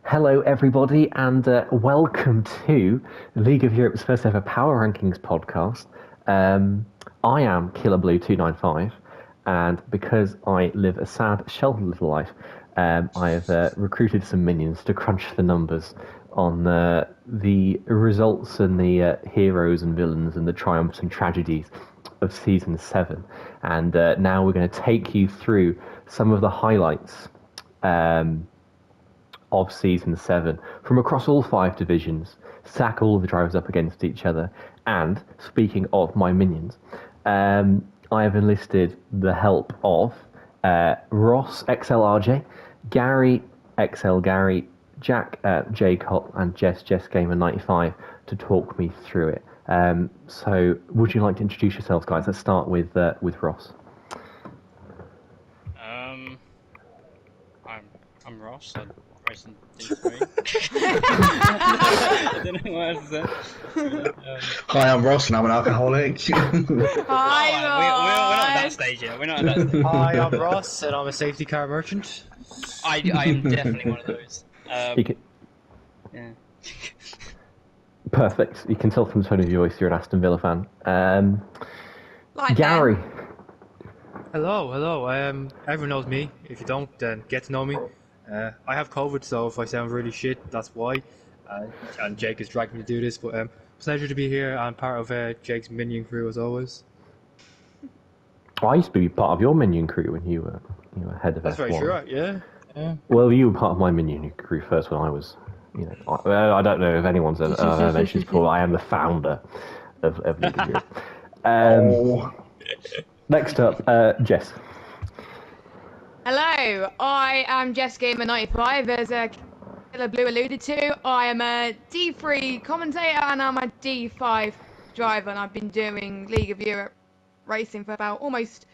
Hello, everybody, and welcome to League of Europe's first ever Power Rankings podcast. I am Killer Blue 295, and because I live a sad, sheltered little life, I have recruited some minions to crunch the numbers on the results and the heroes and villains and the triumphs and tragedies of Season 7. And now we're going to take you through some of the highlights of Season 7 from across all 5 divisions, stack all of the drivers up against each other. And speaking of my minions, I have enlisted the help of Ross Xlrj, Gary XL Gary, Jack J Cop, and Jess Gamer 95 to talk me through it. So would you like to introduce yourselves, guys? Let's start with Ross. I'm Ross. I'm racing D3. I don't know what else to say. Hi, I'm Ross and I'm an alcoholic. Hi, We're not at that stage yet. We're not at that stage. Hi, I'm Ross and I'm a safety car merchant. I am definitely one of those. Yeah. Perfect. You can tell from the tone of your voice you're an Aston Villa fan. Like Gary. Hello. Everyone knows me. If you don't, then get to know me. I have COVID, so if I sound really shit, that's why. And Jake has dragged me to do this, but pleasure to be here. I'm part of Jake's minion crew as always. I used to be part of your minion crew when you were head of That's F1. very true, yeah. Well, you were part of my minion crew first when I was, I don't know if anyone's ever mentioned this before. I am the founder of League of Europe. Next up, Jess. Hello, I am Jess Gamer 95. As Killer Blue alluded to, I am a D3 commentator and I'm a D5 driver, and I've been doing League of Europe racing for about almost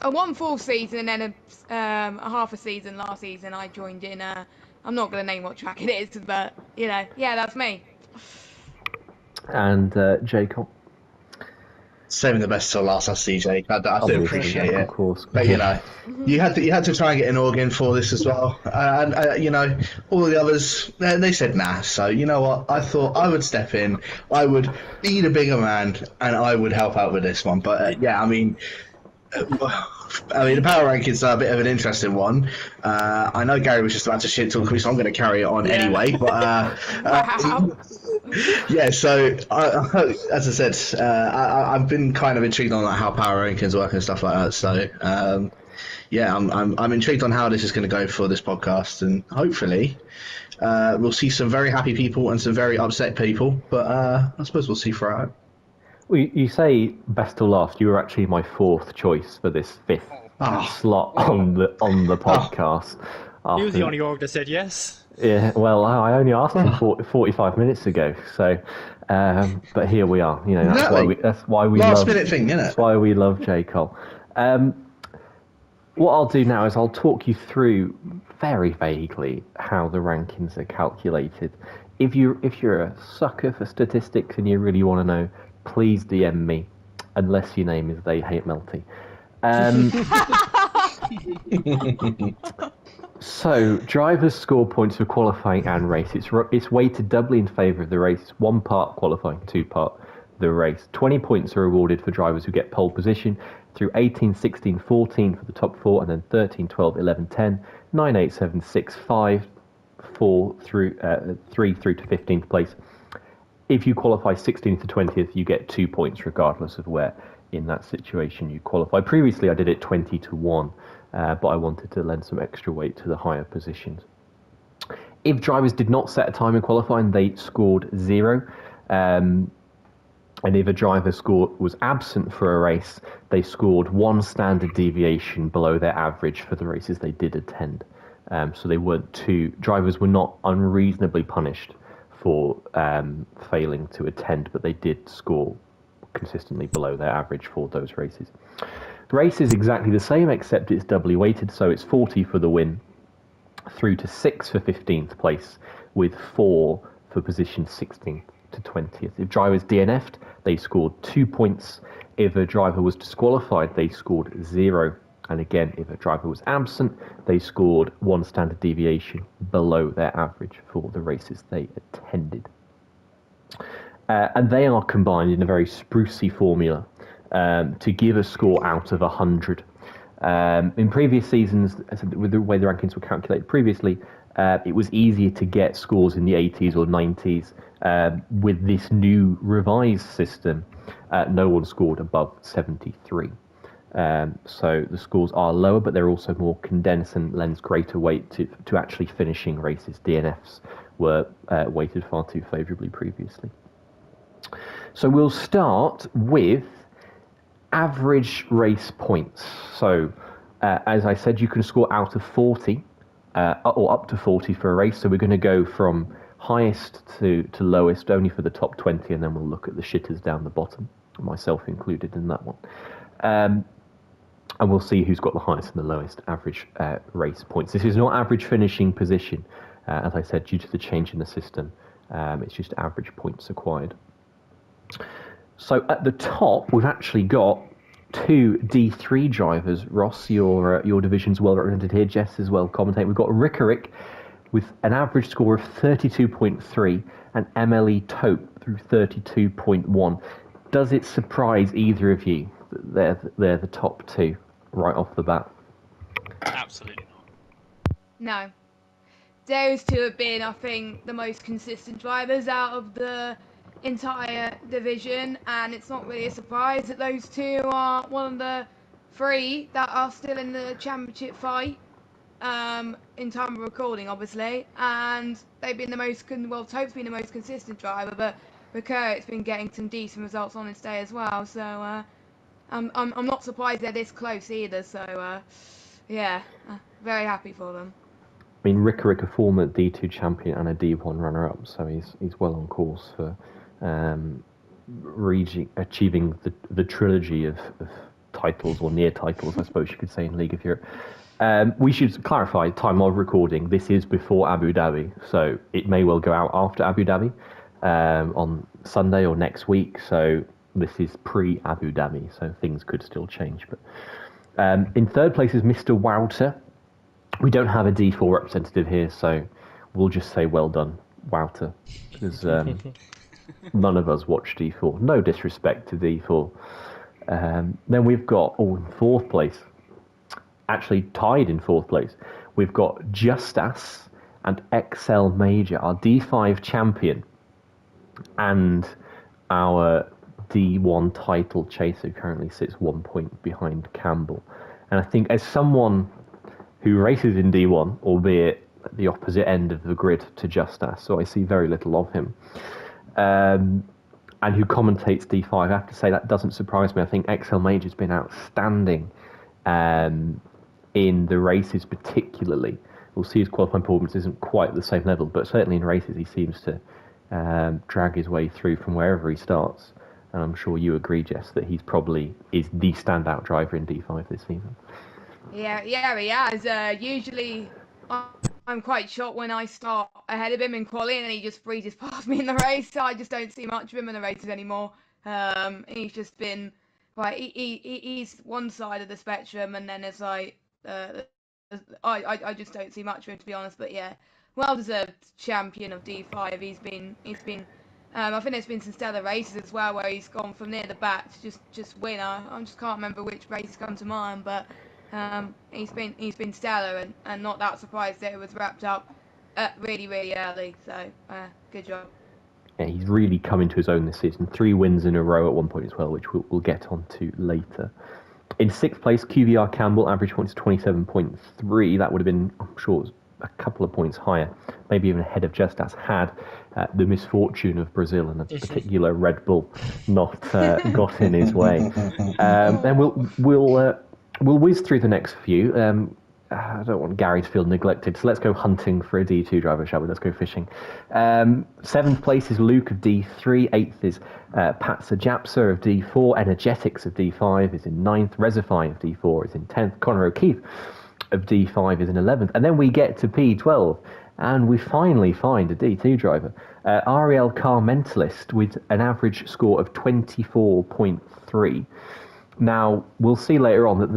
one full season, and then a half a season last season. I joined in. I'm not going to name what track it is, but yeah, that's me. And Jacob. Saving the best till last, I see, Jake. I do appreciate it. Of course. But you had to try and get an organ for this as well. And all the others, they said nah. So you know what? I thought I would step in. I would be the bigger man, and I would help out with this one. But yeah, I mean, the power rankings are a bit of an interesting one. I know Gary was just about to shit talk me, so I'm going to carry it on anyway. But Wow. yeah, so as I said, I've been kind of intrigued on how power rankings work and stuff like that. So yeah, I'm intrigued on how this is going to go for this podcast, and hopefully we'll see some very happy people and some very upset people. But I suppose we'll see throughout. Well, you say best till last. You were actually my 4th choice for this 5th slot on the podcast. He was the only org that said yes. Yeah, well, I only asked him 45 minutes ago. So, but here we are. That's why we last love. Minute thing, isn't it? That's why we love J. Cole. What I'll do now is I'll talk you through very vaguely how the rankings are calculated. If you're a sucker for statistics and you really want to know, please DM me, unless your name is They Hate Melty. So, drivers score points for qualifying and race. It's weighted doubly in favour of the race. 1 part qualifying, 2 part the race. 20 points are awarded for drivers who get pole position through 18, 16, 14 for the top 4, and then 13, 12, 11, 10, 9, 8, 7, 6, 5, 4 through 3 through to 15th place. If you qualify 16th to 20th, you get 2 points regardless of where in that situation you qualify. Previously, I did it 20 to 1, but I wanted to lend some extra weight to the higher positions. If drivers did not set a time in qualifying, they scored 0. And if a driver was absent for a race, they scored 1 standard deviation below their average for the races they did attend. So drivers were not unreasonably punished for failing to attend, but they did score consistently below their average for those races. The race is exactly the same, except it's doubly weighted, so it's 40 for the win, through to 6 for 15th place, with 4 for position 16th to 20th. If drivers DNF'd, they scored 2 points. If a driver was disqualified, they scored 0. And again, if a driver was absent, they scored 1 standard deviation below their average for the races they attended. And they are combined in a very sprucey formula to give a score out of 100. In previous seasons, with the way the rankings were calculated previously, it was easier to get scores in the 80s or 90s. With this new revised system, no one scored above 73. So the scores are lower, but they're also more condensed and lends greater weight to actually finishing races. DNFs were weighted far too favourably previously. So we'll start with average race points. So as I said, you can score out of 40 or up to 40 for a race. So we're going to go from highest to lowest only for the top 20, and then we'll look at the shitters down the bottom, myself included in that one. And we'll see who's got the highest and the lowest average race points. This is not average finishing position, as I said, due to the change in the system. It's just average points acquired. So at the top, we've actually got 2 D3 drivers. Ross, your division's well represented here. Jess as well commentating. We've got Ricaric with an average score of 32.3 and MLE Taupe through 32.1. Does it surprise either of you that they're the top 2 right off the bat? Absolutely not. No. Those 2 have been, I think, the most consistent drivers out of the entire division, and it's not really a surprise that those 2 are one of the 3 that are still in the championship fight in time of recording, obviously, and they've been the most Taupe's been the most consistent driver, but Ricaric's been getting some decent results on his day as well, so I'm not surprised they're this close either, so yeah, very happy for them. I mean, Ricaric, a former D2 champion and a D1 runner-up, so he's well on course for achieving the trilogy of titles, or near titles, I suppose you could say, in League of Europe. We should clarify, time of recording, this is before Abu Dhabi, so it may well go out after Abu Dhabi on Sunday or next week, so this is pre-Abu Dhabi, so things could still change. But in third place is Mr. Wouter. We don't have a D4 representative here, so we'll just say well done, Wouter, because none of us watch D4. No disrespect to D4. Then we've got, in fourth place, actually tied in fourth place, we've got Justas and XL Major, our D5 champion, and our D1 title chaser currently sits 1 point behind Campbell. And I think as someone who races in D1, albeit at the opposite end of the grid to Justas, so I see very little of him, and who commentates D5, I have to say that doesn't surprise me. I think XL Major's been outstanding in the races particularly. We'll see his qualifying performance isn't quite at the same level, but certainly in races he seems to drag his way through from wherever he starts. And I'm sure you agree, Jess, that he's probably is the standout driver in D5 this season. Yeah, he has. Usually I'm quite shocked when I start ahead of him in quali and then he just breezes past me in the race. So I just don't see much of him in the races anymore. He's just been, he's one side of the spectrum, and then it's like, I just don't see much of him, to be honest. But yeah, well-deserved champion of D5. He's been I think there's been some stellar races as well where he's gone from near the back to just win. I just can't remember which races come to mind, but he's been stellar, and not that surprised that it was wrapped up really early. So good job. Yeah, he's really come into his own this season. 3 wins in a row at one point as well, which we'll get onto later. In sixth place, Qvr Campbell, average points 27.3. That would have been, I'm sure, it was a couple of points higher, maybe even ahead of Justas, had the misfortune of Brazil and a particular Red Bull not got in his way. Then we'll whiz through the next few. I don't want Gary to feel neglected, so let's go hunting for a D2 driver, shall we? Let's go fishing. Seventh place is Luke of D3. Eighth is Patsa Japsa of D4. Energetics of D5 is in ninth. Resify of D4 is in 10th. Connor O'Keefe of D5 is in 11th. And then we get to P12, and we finally find a D2 driver. Ariel Car Mentalist with an average score of 24.3. Now, we'll see later on that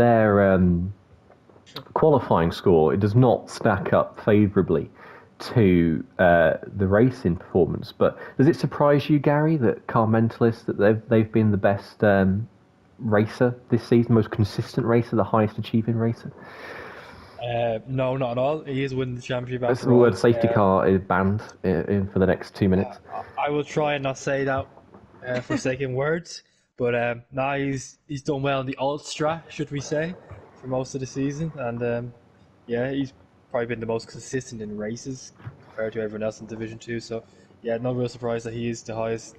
qualifying score, it does not stack up favourably to the racing performance. But does it surprise you, Gary, that Car Mentalist, that they've been the best racer this season, most consistent racer, the highest achieving racer? No, not at all. He is winning the championship. That's the word safety car is banned for the next 2 minutes. I will try and not say that forsaken words, but nah, he's done well in the Ultra, should we say, for most of the season, and yeah, he's probably been the most consistent in races compared to everyone else in Division 2. So yeah, no real surprise that he is the highest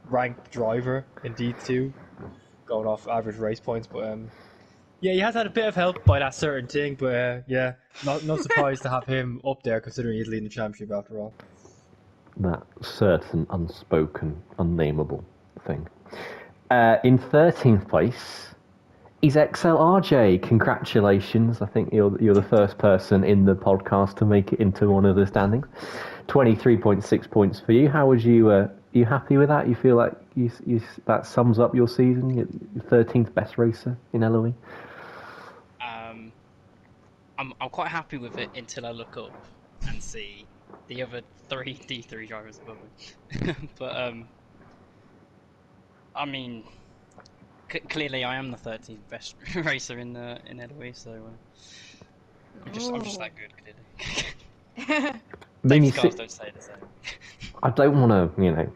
ranked driver in D2, going off average race points, but yeah, he has had a bit of help by that certain thing, but yeah, no surprise to have him up there considering he's leading the championship after all. That certain unspoken, unnameable thing. In 13th place is Xlrj. Congratulations! I think you're the first person in the podcast to make it into one of the standings. 23.6 points for you. How would you? You happy with that? You feel like you that sums up your season? You're 13th best racer in LOE. I'm quite happy with it until I look up and see the other 3 D3 drivers above me. But I mean, clearly I am the 13th best racer in LOE, so I'm just that good, clearly. Maybe scars don't say the same. I don't want to,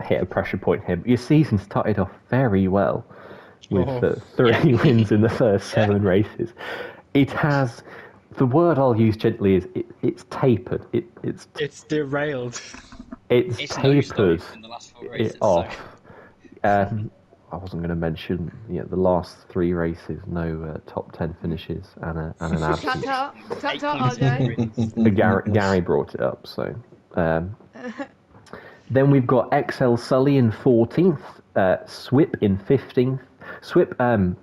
hit a pressure point here, but your season started off very well with 3 wins in the first 7 races. It has, the word I'll use gently is it's tapered. It's derailed. It's tapered in the last 4 races, off. So. I wasn't going to mention the last 3 races, no top 10 finishes and an absence. Gary brought it up, so. Then we've got XL Sully in 14th, Swip in 15th. Swip, I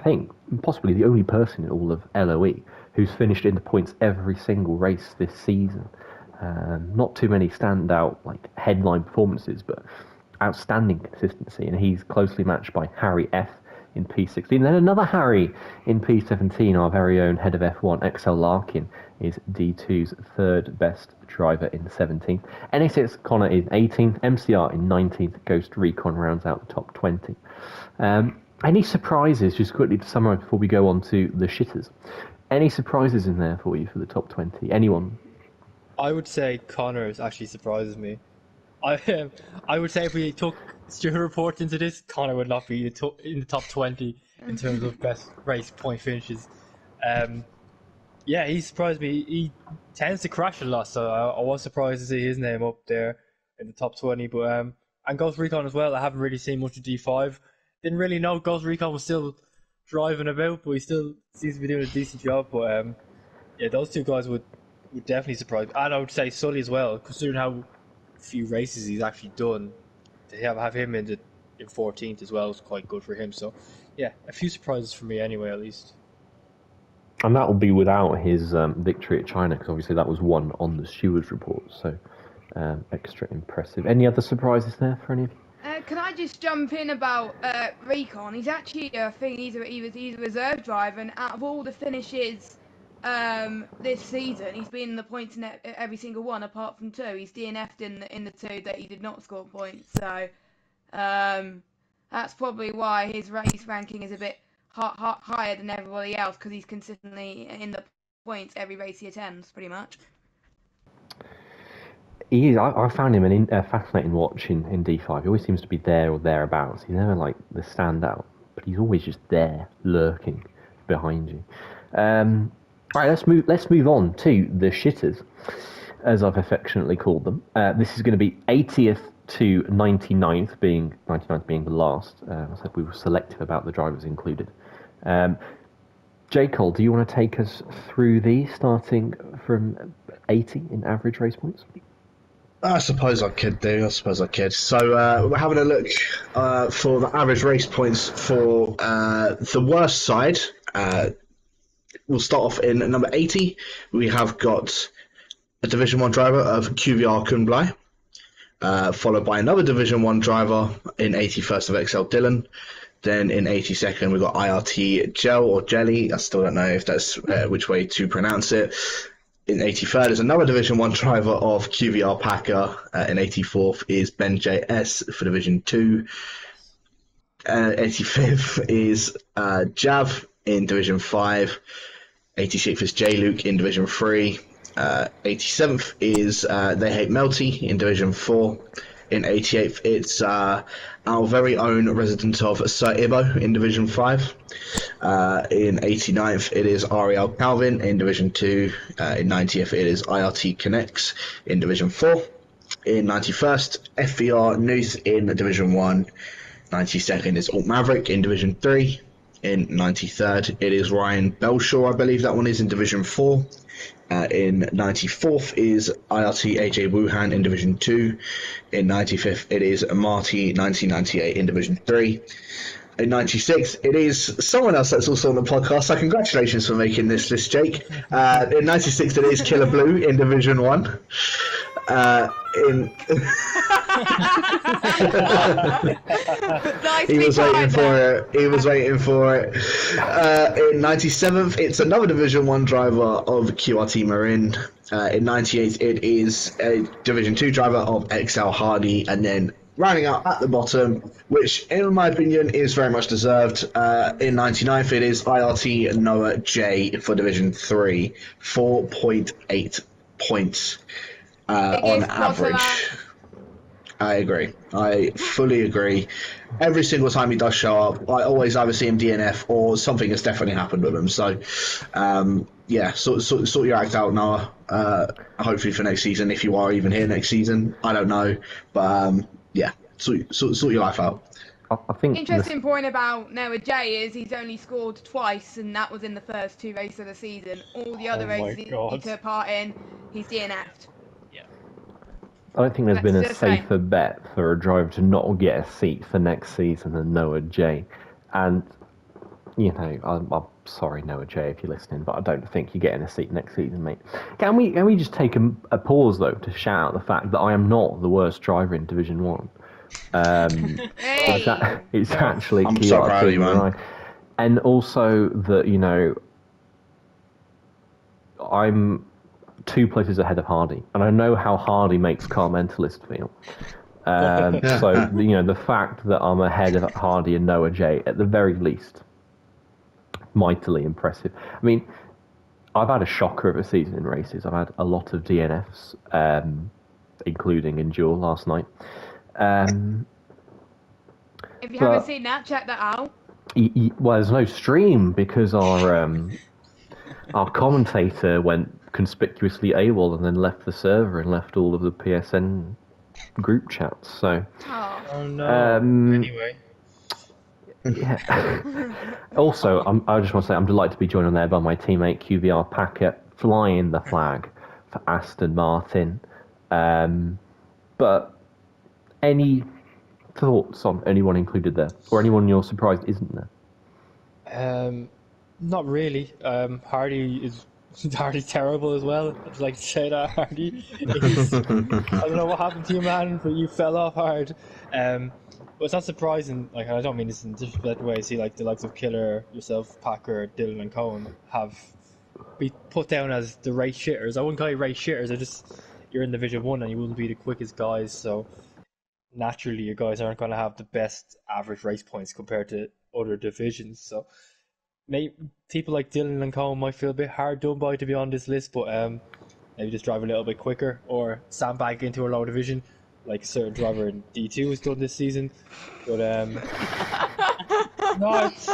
think, possibly the only person in all of LOE who's finished in the points every single race this season. Not too many standout headline performances, but outstanding consistency, and he's closely matched by Harry F in P16. Then another Harry in P17, our very own head of F1, XL Larkin, is D2's 3rd best driver in 17th. NA6 Connor is 18th, MCR in 19th, Ghost Recon rounds out the top 20. Any surprises, just quickly to summarise before we go on to the shitters? Any surprises in there for you for the top 20? Anyone? I would say Connors actually surprises me. I would say if we took Stuart reports into this, Connor would not be in the top 20 in terms of best race point finishes. Yeah, he surprised me. He tends to crash a lot, so I was surprised to see his name up there in the top 20. But and Ghost Recon as well. I haven't really seen much of D5. Didn't really know Ghost Recon was still driving about, but he still seems to be doing a decent job. But yeah, those 2 guys would definitely surprise me. And I would say Sully as well, considering how few races he's actually done. To have him in 14th as well is quite good for him. So yeah, a few surprises for me anyway, at least. And that will be without his victory at China, because obviously that was won on the stewards report. So extra impressive. Any other surprises there for any of you? Can I just jump in about Recon? He's actually, I think he's a reserve driver, and out of all the finishes this season, he's been in the points in every single one apart from 2. He's DNF'd in the 2 that he did not score points. So that's probably why his race ranking is a bit higher than everybody else, because he's consistently in the points every race he attends, pretty much. He is. I found him a fascinating watch in D5. He always seems to be there or thereabouts. He's never the standout, but he's always just there, lurking behind you. Right, let's move on to the shitters, as I've affectionately called them. This is going to be 80th to 99th, being the last. I said we were selective about the drivers included. J. Cole, do you want to take us through these, starting from 80 in average race points? I suppose I could do. So we're having a look for the average race points for the worst side. We'll start off in number 80. We have got a Division 1 driver of Qvr Campbell, followed by another Division 1 driver in 81st of XL Dylan. Then in 82nd, we've got IRT Gel or Jelly. I still don't know if that's which way to pronounce it. In 83rd is another Division 1 driver of QVR Packer. In 84th is Ben JS for Division 2. 85th is Jav in Division 5. 86th is J Luke in Division 3. 87th is They Hate Melty in Division 4. In 88th, it's our very own resident of Sir Ibo in Division 5. In 89th, it is Ariel Calvin in Division 2. In 90th, it is IRT Connects in Division 4. In 91st, FVR Nuth in Division 1. 92nd is Alt Maverick in Division 3. In 93rd, it is Ryan Belshaw, I believe that one is in Division 4. In 94th is IRT AJ Wuhan in Division 2. In 95th, it is Marty 1998 in Division 3. In 96th, it is someone else that's also on the podcast, so congratulations for making this list, Jake. In 96th, it is Killer Blue in Division 1. He was waiting for it. In 97th, it's another Division 1 driver of QRT Marin. In 98th, it is a Division 2 driver of XL Hardy, and then rounding out at the bottom, which in my opinion is very much deserved. In 99th, it is IRT Noah J for Division 3, 4.8 points on average. I agree. I fully agree. Every single time he does show up, I always either see him DNF or something has definitely happened with him. So, yeah, sort your act out, Noah. Hopefully for next season, if you are even here next season. I don't know. But, yeah, sort your life out. I think interesting point about Noah J is he's only scored twice, and that was in the first 2 races of the season. All the other races he took part in, he's DNF'd. I don't think there's been a safer bet for a driver to not get a seat for next season than Noah J. And, you know, I'm sorry, Noah J, if you're listening, but I don't think you're getting a seat next season, mate. Can we just take a pause, though, to shout out the fact that I am not the worst driver in Division 1. It's actually I'm so proud of you, man. And also that, you know, I'm 2 places ahead of Hardy, and I know how Hardy makes Car Mentalist feel. So, you know, the fact that I'm ahead of Hardy and Noah J, at the very least, mightily impressive. I mean, I've had a shocker of a season in races. I've had a lot of DNFs, including Endure last night. If you haven't seen that, check that out. Well, there's no stream because our commentator went conspicuously AWOL and then left the server and left all of the PSN group chats. So, oh no. Anyway. Yeah. Also, I just want to say I'm delighted to be joined on there by my teammate QVR Packer, flying the flag for Aston Martin. But any thoughts on anyone included there, or anyone you're surprised isn't there? Not really. Hardy's terrible as well. I'd like to say that Hardy. I don't know what happened to you, man, but you fell off hard. But it's not surprising. Like, I don't mean this in a disrespectful way. See, like the likes of Killer, yourself, Packer, Dylan, and Cohen have been put down as the race shitters. I wouldn't call you race shitters. They're just, you're in Division 1 and you wouldn't be the quickest guys. So naturally, your guys aren't going to have the best average race points compared to other divisions. So maybe people like Dylan and Cohen might feel a bit hard done by to be on this list, but maybe just drive a little bit quicker or sandbag into a lower division, like a certain driver in D2 has done this season. But no, it's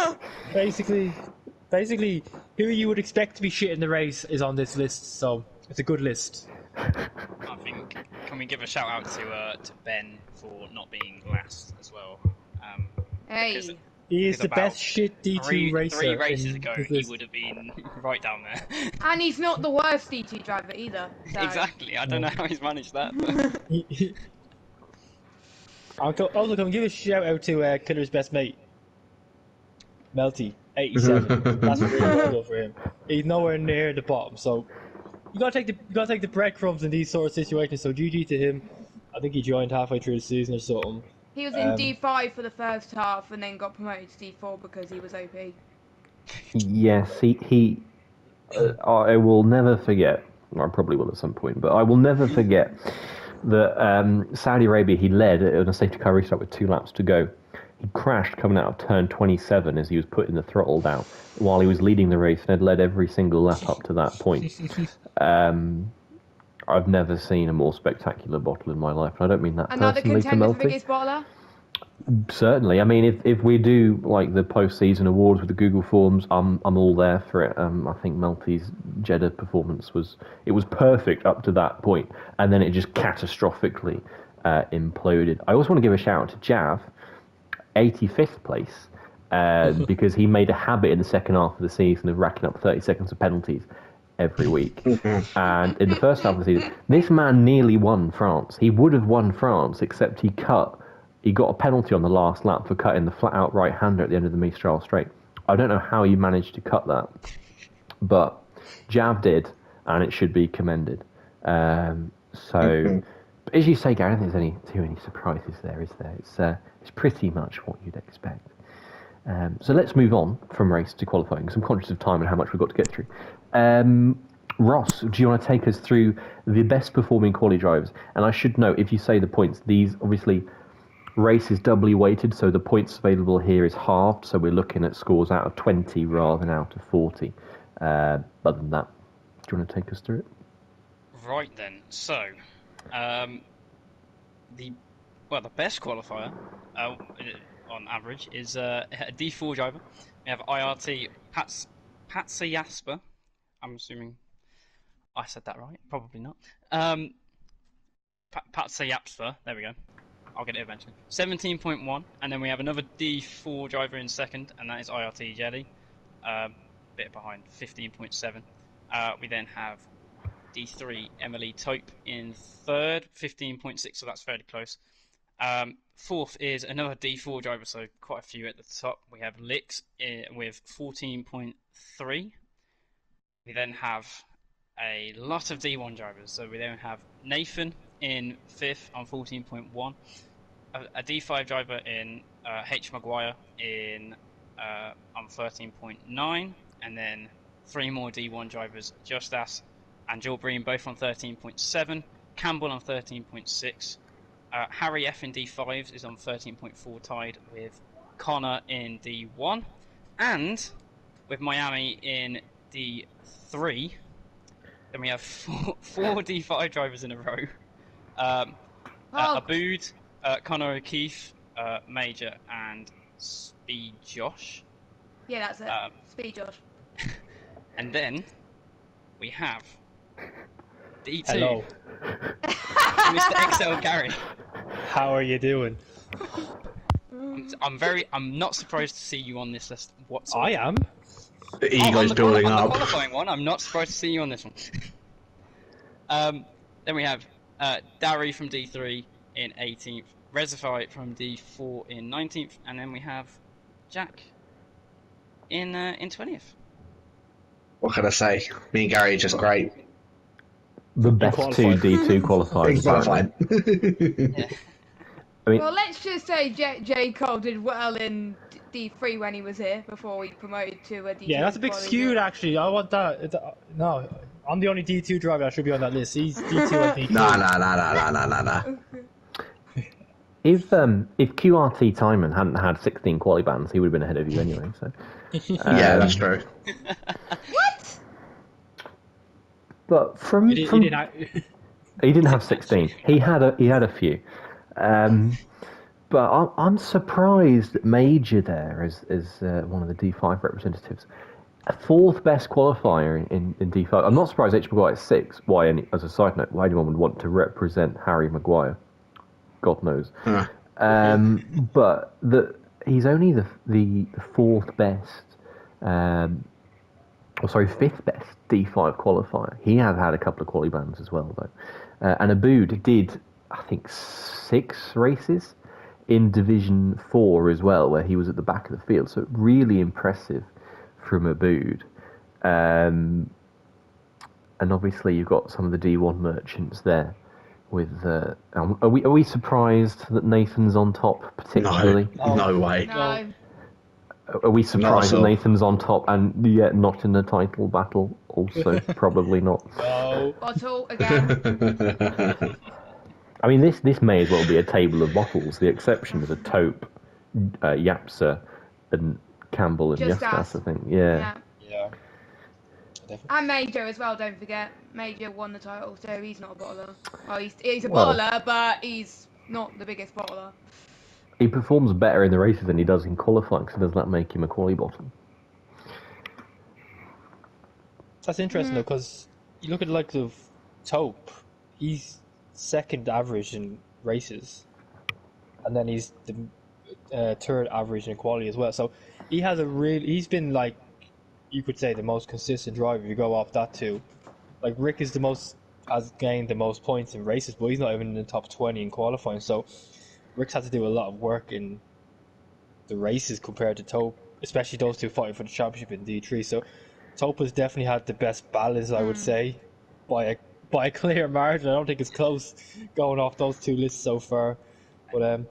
basically who you would expect to be shit in the race is on this list, so it's a good list. I think, can we give a shout out to Ben for not being last as well? Hey. He is the best shit D2 racer. 3 races ago, he would have been right down there. And he's not the worst D2 driver either. So. Exactly, I don't know how he's managed that. Also, can we give a shout out to Killer's best mate, Melty, 87. That's really good for him. He's nowhere near the bottom, so you gotta take the breadcrumbs in these sort of situations. So GG to him. I think he joined halfway through the season or something. He was in D5 for the first half and then got promoted to D4 because he was OP. Yes, he I will never forget. Well, I probably will at some point, but I will never forget that Saudi Arabia. He led on a safety car restart with 2 laps to go. He crashed coming out of turn 27 as he was putting the throttle down while he was leading the race and had led every single lap up to that point. I've never seen a more spectacular bottle in my life, and I don't mean that Another personally to contender for Melty. biggest bottler? Certainly. I mean, if we do like the post-season awards with the Google Forms, I'm all there for it. I think Melty's Jeddah performance was perfect up to that point, and then it just catastrophically imploded. I also want to give a shout out to Jav, 85th place, because he made a habit in the second half of the season of racking up 30 seconds of penalties every week. And in the first half of the season, this man nearly won France. He would have won France, except he got a penalty on the last lap for cutting the flat-out right-hander at the end of the Mistral Straight. I don't know how he managed to cut that, but Jav did, and it should be commended. So, as you say, Gary, I don't think there's too many surprises there, is there? It's pretty much what you'd expect. So let's move on from race to qualifying, because I'm conscious of time and how much we've got to get through. Ross, do you want to take us through the best performing quali drivers? And I should note, if you say the points, these obviously race is doubly weighted, so the points available here is halved, so we're looking at scores out of 20 rather than out of 40. Other than that, do you want to take us through it? Right then, so the best qualifier on average is a D4 driver. We have IRT Patsa Jasper. I'm assuming I said that right. Probably not. Patsa Jasper. There we go. I'll get it eventually. 17.1, and then we have another D4 driver in second, and that is IRT Jelly. Bit behind, 15.7. We then have D3 Emily Tope in third, 15.6, so that's fairly close. Fourth is another D4 driver, so quite a few at the top. We have Lix with 14.3. We then have a lot of D1 drivers, so we then have Nathan in fifth on 14.1. A D5 driver in H. Maguire on 13.9, and then 3 more D1 drivers, Justas and Joel Breen, both on 13.7, Campbell on 13.6, Harry F in D5s is on 13.4, tied with Connor in D1, and with Miami in D3, then we have four D5 drivers in a row. Abood, Connor O'Keefe, Major, and Speed Josh. Yeah, that's it. Speed Josh. And then we have D2. Hello. Mr. XL Gary. How are you doing? I'm not surprised to see you on this list whatsoever. I am. The ego's building on up. the qualifying one, I'm not surprised to see you on this one. Then we have Darry from D3 in 18th, Rezify from D4 in 19th, and then we have Jack in 20th. What can I say? Me and Gary are just great. The best two D2 qualifiers. Qualified. Yeah. I mean, Well, let's just say J. Cole did well in D3 when he was here before he promoted to a D2. Yeah, that's a bit skewed actually. I want that. No, I'm the only D2 driver that should be on that list. He's D2 and D3. Nah. if QRT Timon hadn't had 16 quali bans, he would have been ahead of you anyway. So Yeah, that's true. What? But he didn't have 16. He had a few. But I'm surprised that Major there is one of the D5 representatives. A fourth best qualifier in D5. I'm not surprised H. Maguire is 6. As a side note, why anyone would want to represent Harry Maguire? God knows. Huh. But he's only the fourth best, fifth best D5 qualifier. He has had a couple of quali bans as well, though. And Abood did, I think, 6 races in Division 4 as well, where he was at the back of the field. So really impressive from Abood. And obviously you've got some of the D1 merchants there with are we surprised that Nathan's on top particularly? No way. No. Are we surprised that all. Nathan's on top and yet not in the title battle? Also, probably not. No. Bottle again. I mean, this may as well be a table of bottles. The exception is a Taupe, Yapsa, and Campbell and Just Yaskas, us. I think. Yeah. Yeah. Definitely. And Major as well, don't forget. Major won the title, so he's not a bottler. Well, he's a Well- bottler, but he's not the biggest bottler. He performs better in the races than he does in qualifying, so does that make him a quali bottle? That's interesting though, because you look at the likes of Taupe, he's second average in races, and then he's the third average in quality as well. So he has he's been like, you could say, the most consistent driver. If you go off that too, like Rick has gained the most points in races, but he's not even in the top 20 in qualifying. So Rick's had to do a lot of work in the races compared to Taupe, especially those two fighting for the championship in D3. So Taupe has definitely had the best balance, I would say, by a clear margin. I don't think it's close going off those two lists so far. But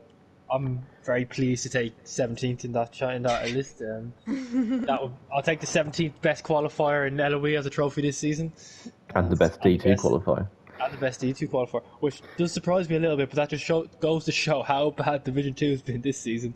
I'm very pleased to take 17th in that list. I'll take the 17th best qualifier in LOE as a trophy this season. And the best D2 qualifier. And the best D2 qualifier, which does surprise me a little bit, but that just goes to show how bad Division 2 has been this season.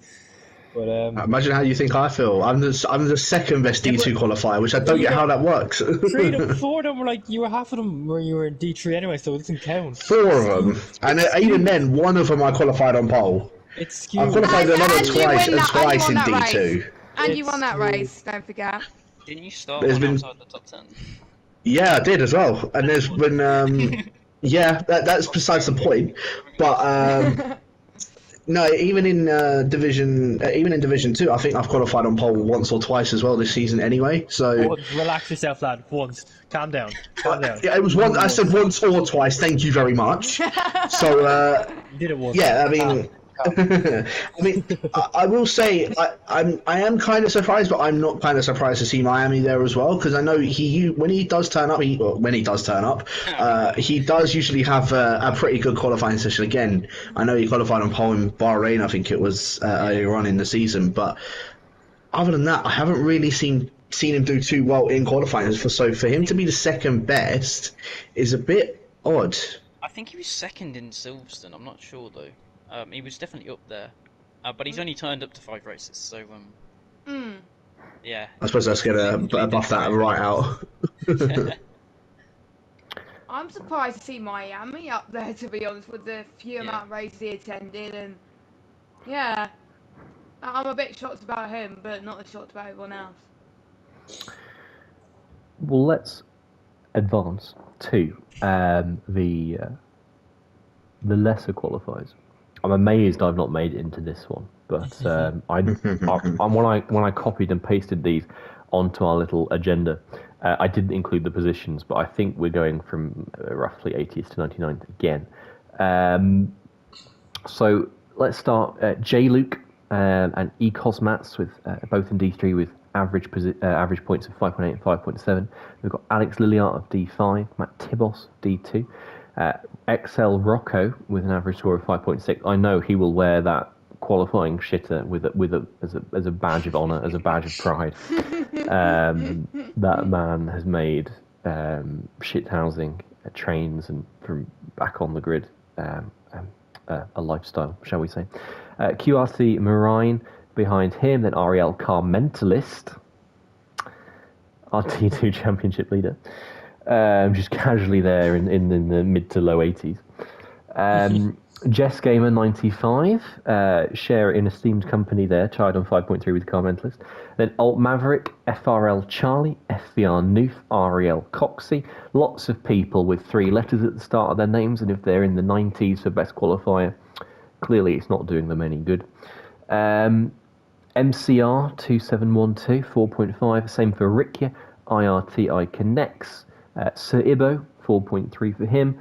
But Imagine how you think I feel. I'm the second best D2 qualifier, which I don't get how that works. 4 of them were like, half of them were you were in D3 anyway, so it doesn't count. 4 of them, and even then, 1 of them I qualified on pole. It's I skewed. qualified another And you twice won in that D2. race. And you won that race, don't forget. Didn't you start There's one been- outside the top 10? Yeah, I did as well. And there's been, yeah, that's besides the point. But no, even in Division 2, I think I've qualified on pole once or twice as well this season. Anyway, so Relax yourself, lad. Once. Calm down. Calm down. yeah, it was one. I said once or twice. Thank you very much. So You did it once. yeah, I mean. I will say I am kind of surprised, but I'm not kind of surprised to see Miami there as well, because I know when he does turn up, he does usually have a pretty good qualifying session. Again, I know he qualified on pole in Bahrain, I think it was earlier on in the season, but other than that, I haven't really seen him do too well in qualifying. So for him to be the second best is a bit odd. I think he was second in Silverstone, I'm not sure though. He was definitely up there. But he's only turned up to 5 races, so yeah. I suppose let's get a buff that right out. I'm surprised to see Miami up there, to be honest, with the few amount of races he attended, and yeah, I'm a bit shocked about him, but not as shocked about everyone else. Well, let's advance to the lesser qualifiers. I'm amazed I've not made it into this one, but when I copied and pasted these onto our little agenda, I didn't include the positions, but I think we're going from roughly 80th to 99th again. So let's start. J. Luke and E. Cosmats with both in D3 with average points of 5.8 and 5.7. We've got Alex Lilliart of D5, Matt Tibos D2. XL Rocco with an average score of 5.6. I know he will wear that qualifying shitter as a badge of honour, as a badge of pride. That man has made shithousing trains and from back on the grid a lifestyle, shall we say. QRC Marine behind him, then Ariel Carmentalist, our T2 championship leader. Just casually there in the mid to low 80s. Jess Gamer 95, share in esteemed company there, tied on 5.3 with Carmentalist. Then Alt Maverick, FRL Charlie, FVR Noof, Ariel Coxey. Lots of people with 3 letters at the start of their names, and if they're in the 90s for best qualifier, clearly it's not doing them any good. MCR 2712, 4.5, same for Rikya, IRTI Connects. Sir Ibo, 4.3 for him.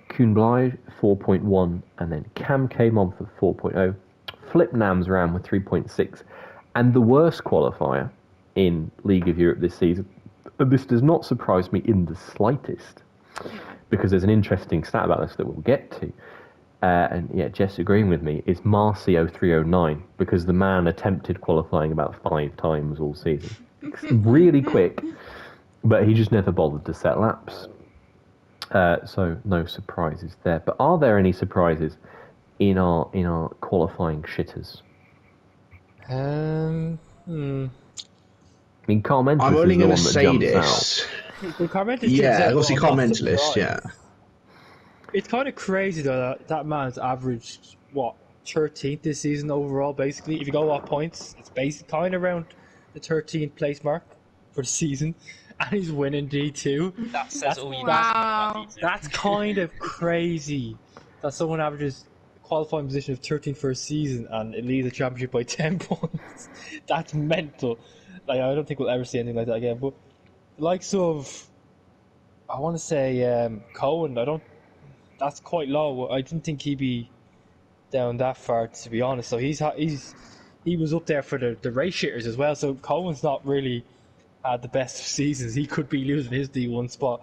Kuhn Blythe, 4.1. And then Cam came on for 4.0. Flip Nams ran with 3.6. And the worst qualifier in League of Europe this season, and this does not surprise me in the slightest, because there's an interesting stat about this that we'll get to. And yeah, Jess agreeing with me, is Marcy 0309, because the man attempted qualifying about 5 times all season. Really quick, but he just never bothered to set laps. So no surprises there. But are there any surprises in our qualifying shitters? Hmm. I mean, Carl Mentis I'm is only the going one to that say jumps this. Well, Carmentis Yeah, obviously I'm Carl not Mentalist, yeah. surprised. It's kind of crazy though that man's averaged 13th this season overall. Basically, if you go off points, it's basically kind of around the 13th place mark for the season, and he's winning D2. That says That's, all you need to know Wow. about D2. that's kind of crazy that someone averages a qualifying position of 13th for a season and it leads the championship by 10 points. That's mental. Like, I don't think we'll ever see anything like that again. But the likes of, I want to say Cohen, that's quite low. I didn't think he'd be down that far, to be honest. So he was up there for the race shitters as well. So Cohen's not really had the best of seasons. He could be losing his D1 spot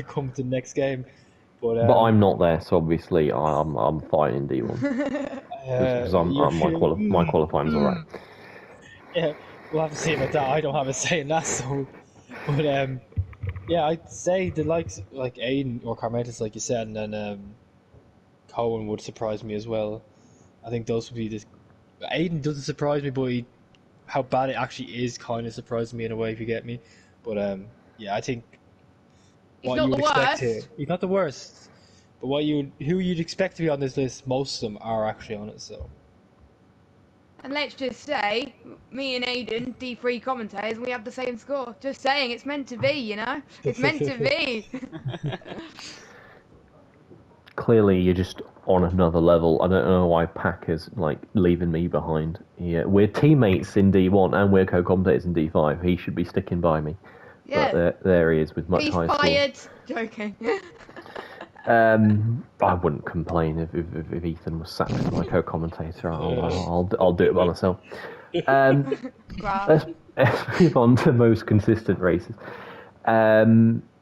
come to the next game. But I'm not there, so obviously I'm fine in D1 because my qualifying's alright. Yeah, we'll have to see about that. I don't have a say in that, so. But yeah, I'd say the likes like Aiden or Carmentis, like you said, and then Cohen would surprise me as well. I think those would be the. Aiden doesn't surprise me, but how bad it actually is kind of surprised me in a way, if you get me. But yeah, I think He's what not you would the expect here. worst. He's not the worst, but who you'd expect to be on this list, most of them are actually on it. So. And let's just say, me and Aiden, D3 commentators, we have the same score. Just saying, it's meant to be, you know? It's meant to be. Clearly, you're just on another level. I don't know why Pack is like leaving me behind. Yeah, we're teammates in D1 and we're co-commentators in D5. He should be sticking by me. Yeah. But there he is with much He's higher fired. Joking. I wouldn't complain if Ethan was sacked as my co-commentator. I'll do it by myself. Wow. Let's move on to most consistent races.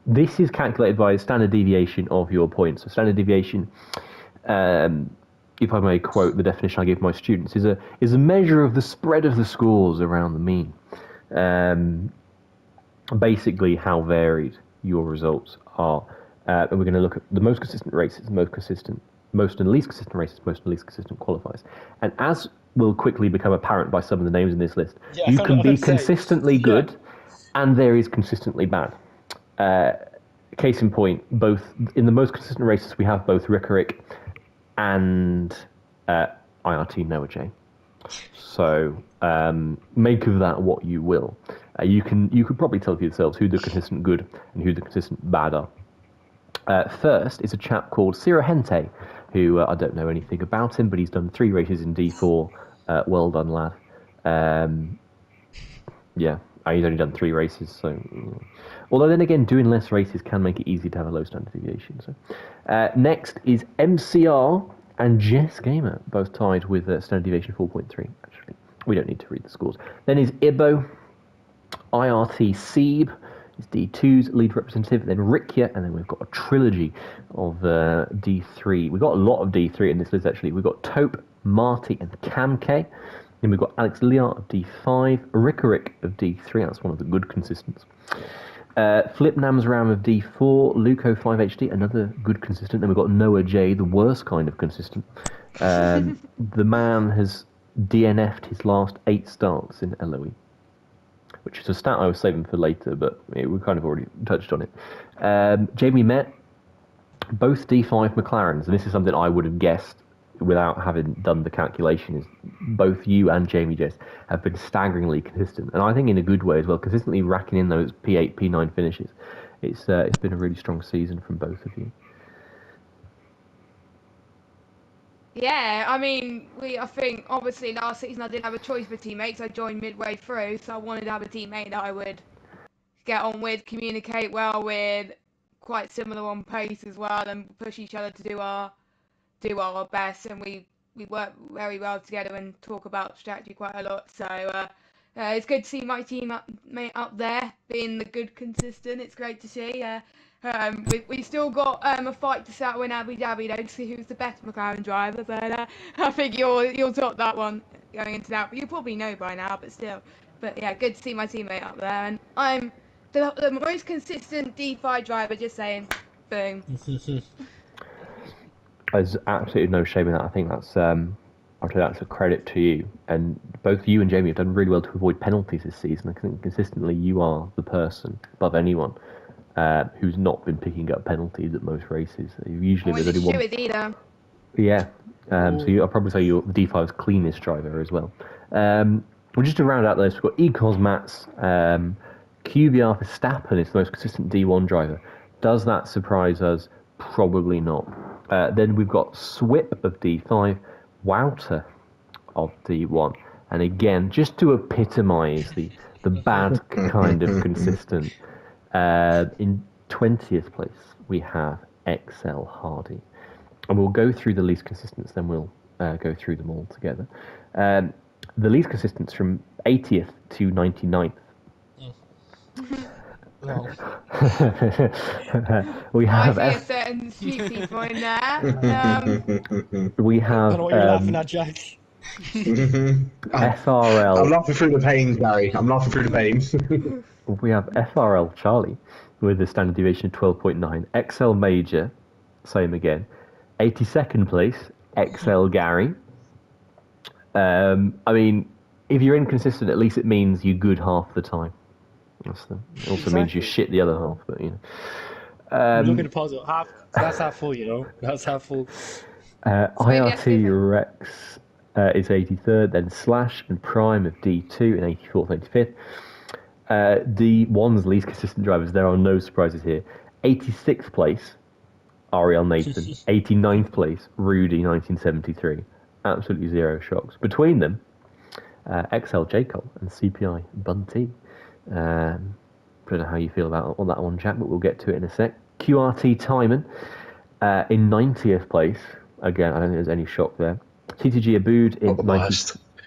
This is calculated by a standard deviation of your points. So standard deviation, if I may quote the definition I give my students, is a measure of the spread of the scores around the mean. Basically, how varied your results are. And we're going to look at the most consistent races, most and least consistent races, most and least consistent qualifiers. And as will quickly become apparent by some of the names in this list, you can be consistently good, and there is consistently bad. Case in point, both in the most consistent races, we have both Rickerick and IRT Noah J. So make of that what you will. You could probably tell for yourselves who the consistent good and who the consistent bad are. First is a chap called Ciro Hente, who I don't know anything about him, but he's done 3 races in D4. Well done, lad. Yeah, he's only done 3 races, so. Although then again, doing less races can make it easy to have a low standard deviation. So, next is MCR and Jess Gamer, both tied with standard deviation 4.3. Actually, we don't need to read the scores. Then is Ibo, IRT Seeb. D2's lead representative, then Rikya, and then we've got a trilogy of D3. We've got a lot of D3 in this list, actually. We've got Taupe, Marty, and Camk. Then we've got Alex Liart of D5, Rickerick of D3, that's one of the good consistents. Flip Namsram of D4, Luco 5HD, another good consistent. Then we've got Noah J, the worst kind of consistent. The man has DNF'd his last 8 starts in LOE, which is a stat I was saving for later, but we kind of already touched on it. Jamie Met, both D5 McLarens, and this is something I would have guessed without having done the calculation, is both you and Jamie Jess have been staggeringly consistent, and I think in a good way as well, consistently racking in those P8, P9 finishes. It's been a really strong season from both of you. Yeah, I mean, I think, obviously, last season I didn't have a choice for teammates. I joined midway through, so I wanted to have a teammate that I would get on with, communicate well with, quite similar on pace as well, and push each other to do our best. And we work very well together and talk about strategy quite a lot. So it's good to see my teammate up there being the good consistent. It's great to see. We still got a fight to settle in Abu Dhabi though to see who's the best McLaren driver. But I think you'll top that one going into that. But you probably know by now, but still. But yeah, good to see my teammate up there, and I'm the most consistent D5 driver. Just saying, boom. There's absolutely no shame in that. I think that's I'd say that's a credit to you, and both you and Jamie have done really well to avoid penalties this season. I think consistently you are the person above anyone who's not been picking up penalties at most races. Usually there's only one. Either. Yeah, so I'll probably say you're the D5's cleanest driver as well. Well, just to round out this, we've got Ecos Mats, Qvr Verstappen is the most consistent D1 driver. Does that surprise us? Probably not. Then we've got Swip of D5, Wouter of D1, and again, just to epitomise the bad kind of consistent, in 20th place we have XL Hardy, and we'll go through the least consistents, then we'll go through them all together. The least consistents from 80th to 99th. No. We have I see a certain sweet people in there. we have I don't know what you're laughing at, Jack. FRL. I'm laughing through the pain, Gary. I'm laughing through the pain. We have FRL Charlie with a standard deviation of 12.9. XL Major, same again. 82nd place, XL Gary. I mean, if you're inconsistent, at least it means you're good half the time. It also means you shit the other half, but you know. I'm looking to pause it. That's half full, you know. That's half full. IRT Rex is 83rd, then Slash and Prime of D2 in 84th, 85th. D1's least consistent drivers, there are no surprises here. 86th place, Ariel Nathan. 89th place, Rudy 1973. Absolutely zero shocks. Between them, XL J. Cole and CPI Bunty. Don't know how you feel about on that one, Jack, but we'll get to it in a sec. QRT Timon in 90th place. Again, I don't think there's any shock there. TTG Abood in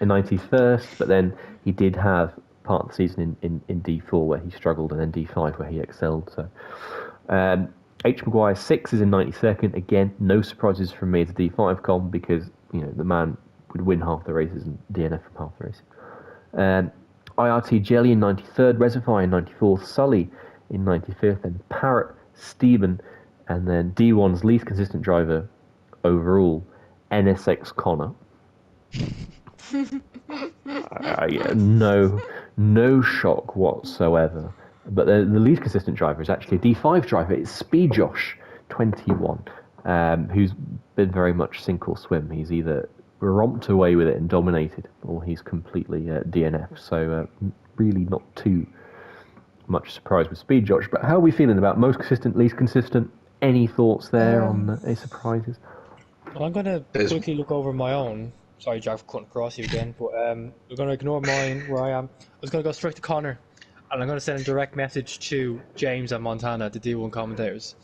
91st, but then he did have part of the season in D4 where he struggled, and then D5 where he excelled. So H. Maguire 6 is in 92nd. Again, no surprises from me as a D5 com, because you know the man would win half the races and DNF from half the races. IRT Jelly in 93rd, Reservoir in 94th, Sully in 95th, and Parrot, Stephen, and then D1's least consistent driver overall, NSX Connor. No shock whatsoever. But the least consistent driver is actually a D5 driver. It's Speed Josh, 21, who's been very much sink or swim. He's either romped away with it and dominated, or he's completely DNF. So really not too much surprise with Speed Josh. But how are we feeling about most consistent, least consistent? Any thoughts there on any surprises? Well, I'm going to quickly look over my own. Sorry, Jack, for cutting across you again. But we're going to ignore mine where I am. I was going to go straight to Connor. And I'm going to send a direct message to James and Montana, the D1 commentators.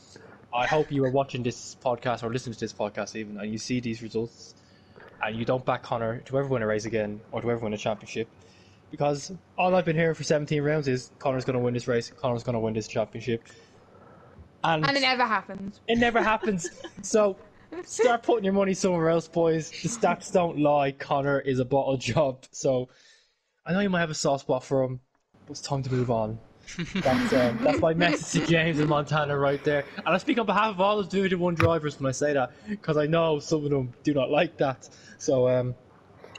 I hope you are watching this podcast, or listening to this podcast even, and you see these results, and you don't back Connor to ever win a race again, or to ever win a championship. Because all I've been hearing for 17 rounds is Connor's going to win this race, Connor's going to win this championship. And it never happens. It never happens. So start putting your money somewhere else, boys. The stats don't lie. Connor is a bottle job. So I know you might have a soft spot for him, but it's time to move on. That's my message to James and Montana right there. And I speak on behalf of all the Division 1 drivers when I say that, because I know some of them do not like that. So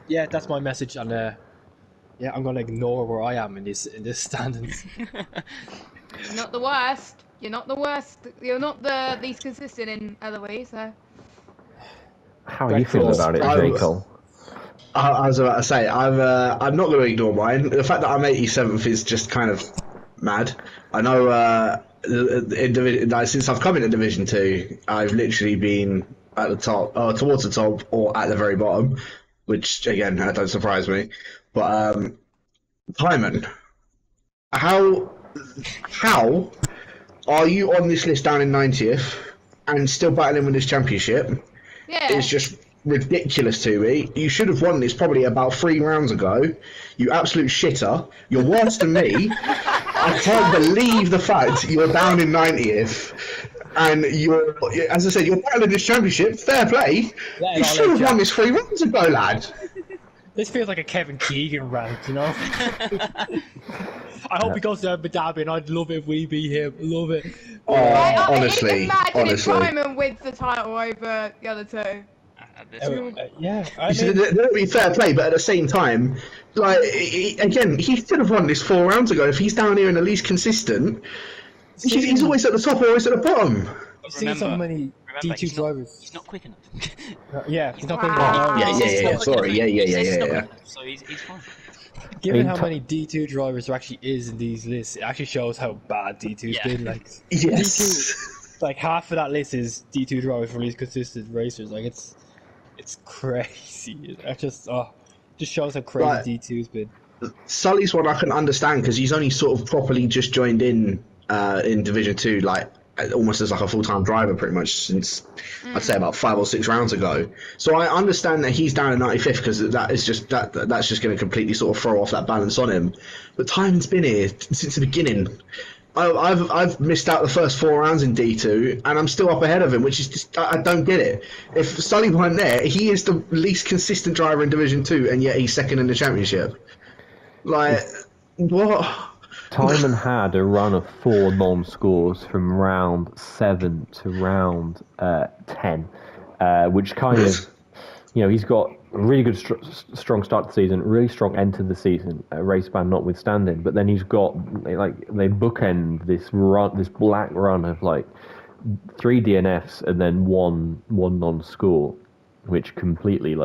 yeah, that's my message. And yeah, I'm going to ignore where I am in this standings. You're not the worst. You're not the worst. You're not the least consistent in other ways. So. How are you feeling about it, J. Cole? I was about to say, I'm not going to ignore mine. The fact that I'm 87th is just kind of mad. I know since I've come into Division 2, I've literally been at the top, or towards the top, or at the very bottom, which, again, that don't surprise me. But, Timon, how are you on this list down in 90th and still battling with this championship? Yeah. It's just ridiculous to me. You should have won this probably about 3 rounds ago. You absolute shitter. You're worse than me. I can't believe the fact you're down in 90th, and you're, as I said, you're battling this championship. Fair play. Yeah, You should have won this 3 rounds ago, lad. This feels like a Kevin Keegan rant, you know? I hope he goes to Abu Dhabi, and I'd love it if we beat him. Love it. Honestly, Imagine if Simon wins the title over the other two. Yeah, that would be fair play, but at the same time, like again, he should have won this 4 rounds ago. If he's down here and at least consistent, he's always at the top or always at the bottom. I've seen so many D2 drivers. He's not quick enough. Yeah, he's not quick Wow. enough. Yeah. Sorry, yeah. So he's fine. Given how many D2 drivers there actually is in these lists, it actually shows how bad D2's been. Like, Yes. D2, like half of that list is D2 drivers for these consistent racers. Like, it's crazy. It just shows how crazy D2's been. Sully's one I can understand because he's only sort of properly just joined in Division 2, like almost as like a full-time driver pretty much since I'd say about 5 or 6 rounds ago. So I understand that he's down in 95th because that's just going to completely sort of throw off that balance on him. But Timon's been here since the beginning. I've missed out the first 4 rounds in D2 and I'm still up ahead of him, which is just, I don't get it. If Sully weren't there, he is the least consistent driver in Division 2 and yet he's second in the championship. Like, what? Timon had a run of 4 non-scores from round 7 to round 10, which kind of, he's got a really good, strong start to the season, really strong end to the season, race ban notwithstanding. But then he's got, they bookend this black run of 3 DNFs and then one non-score, which completely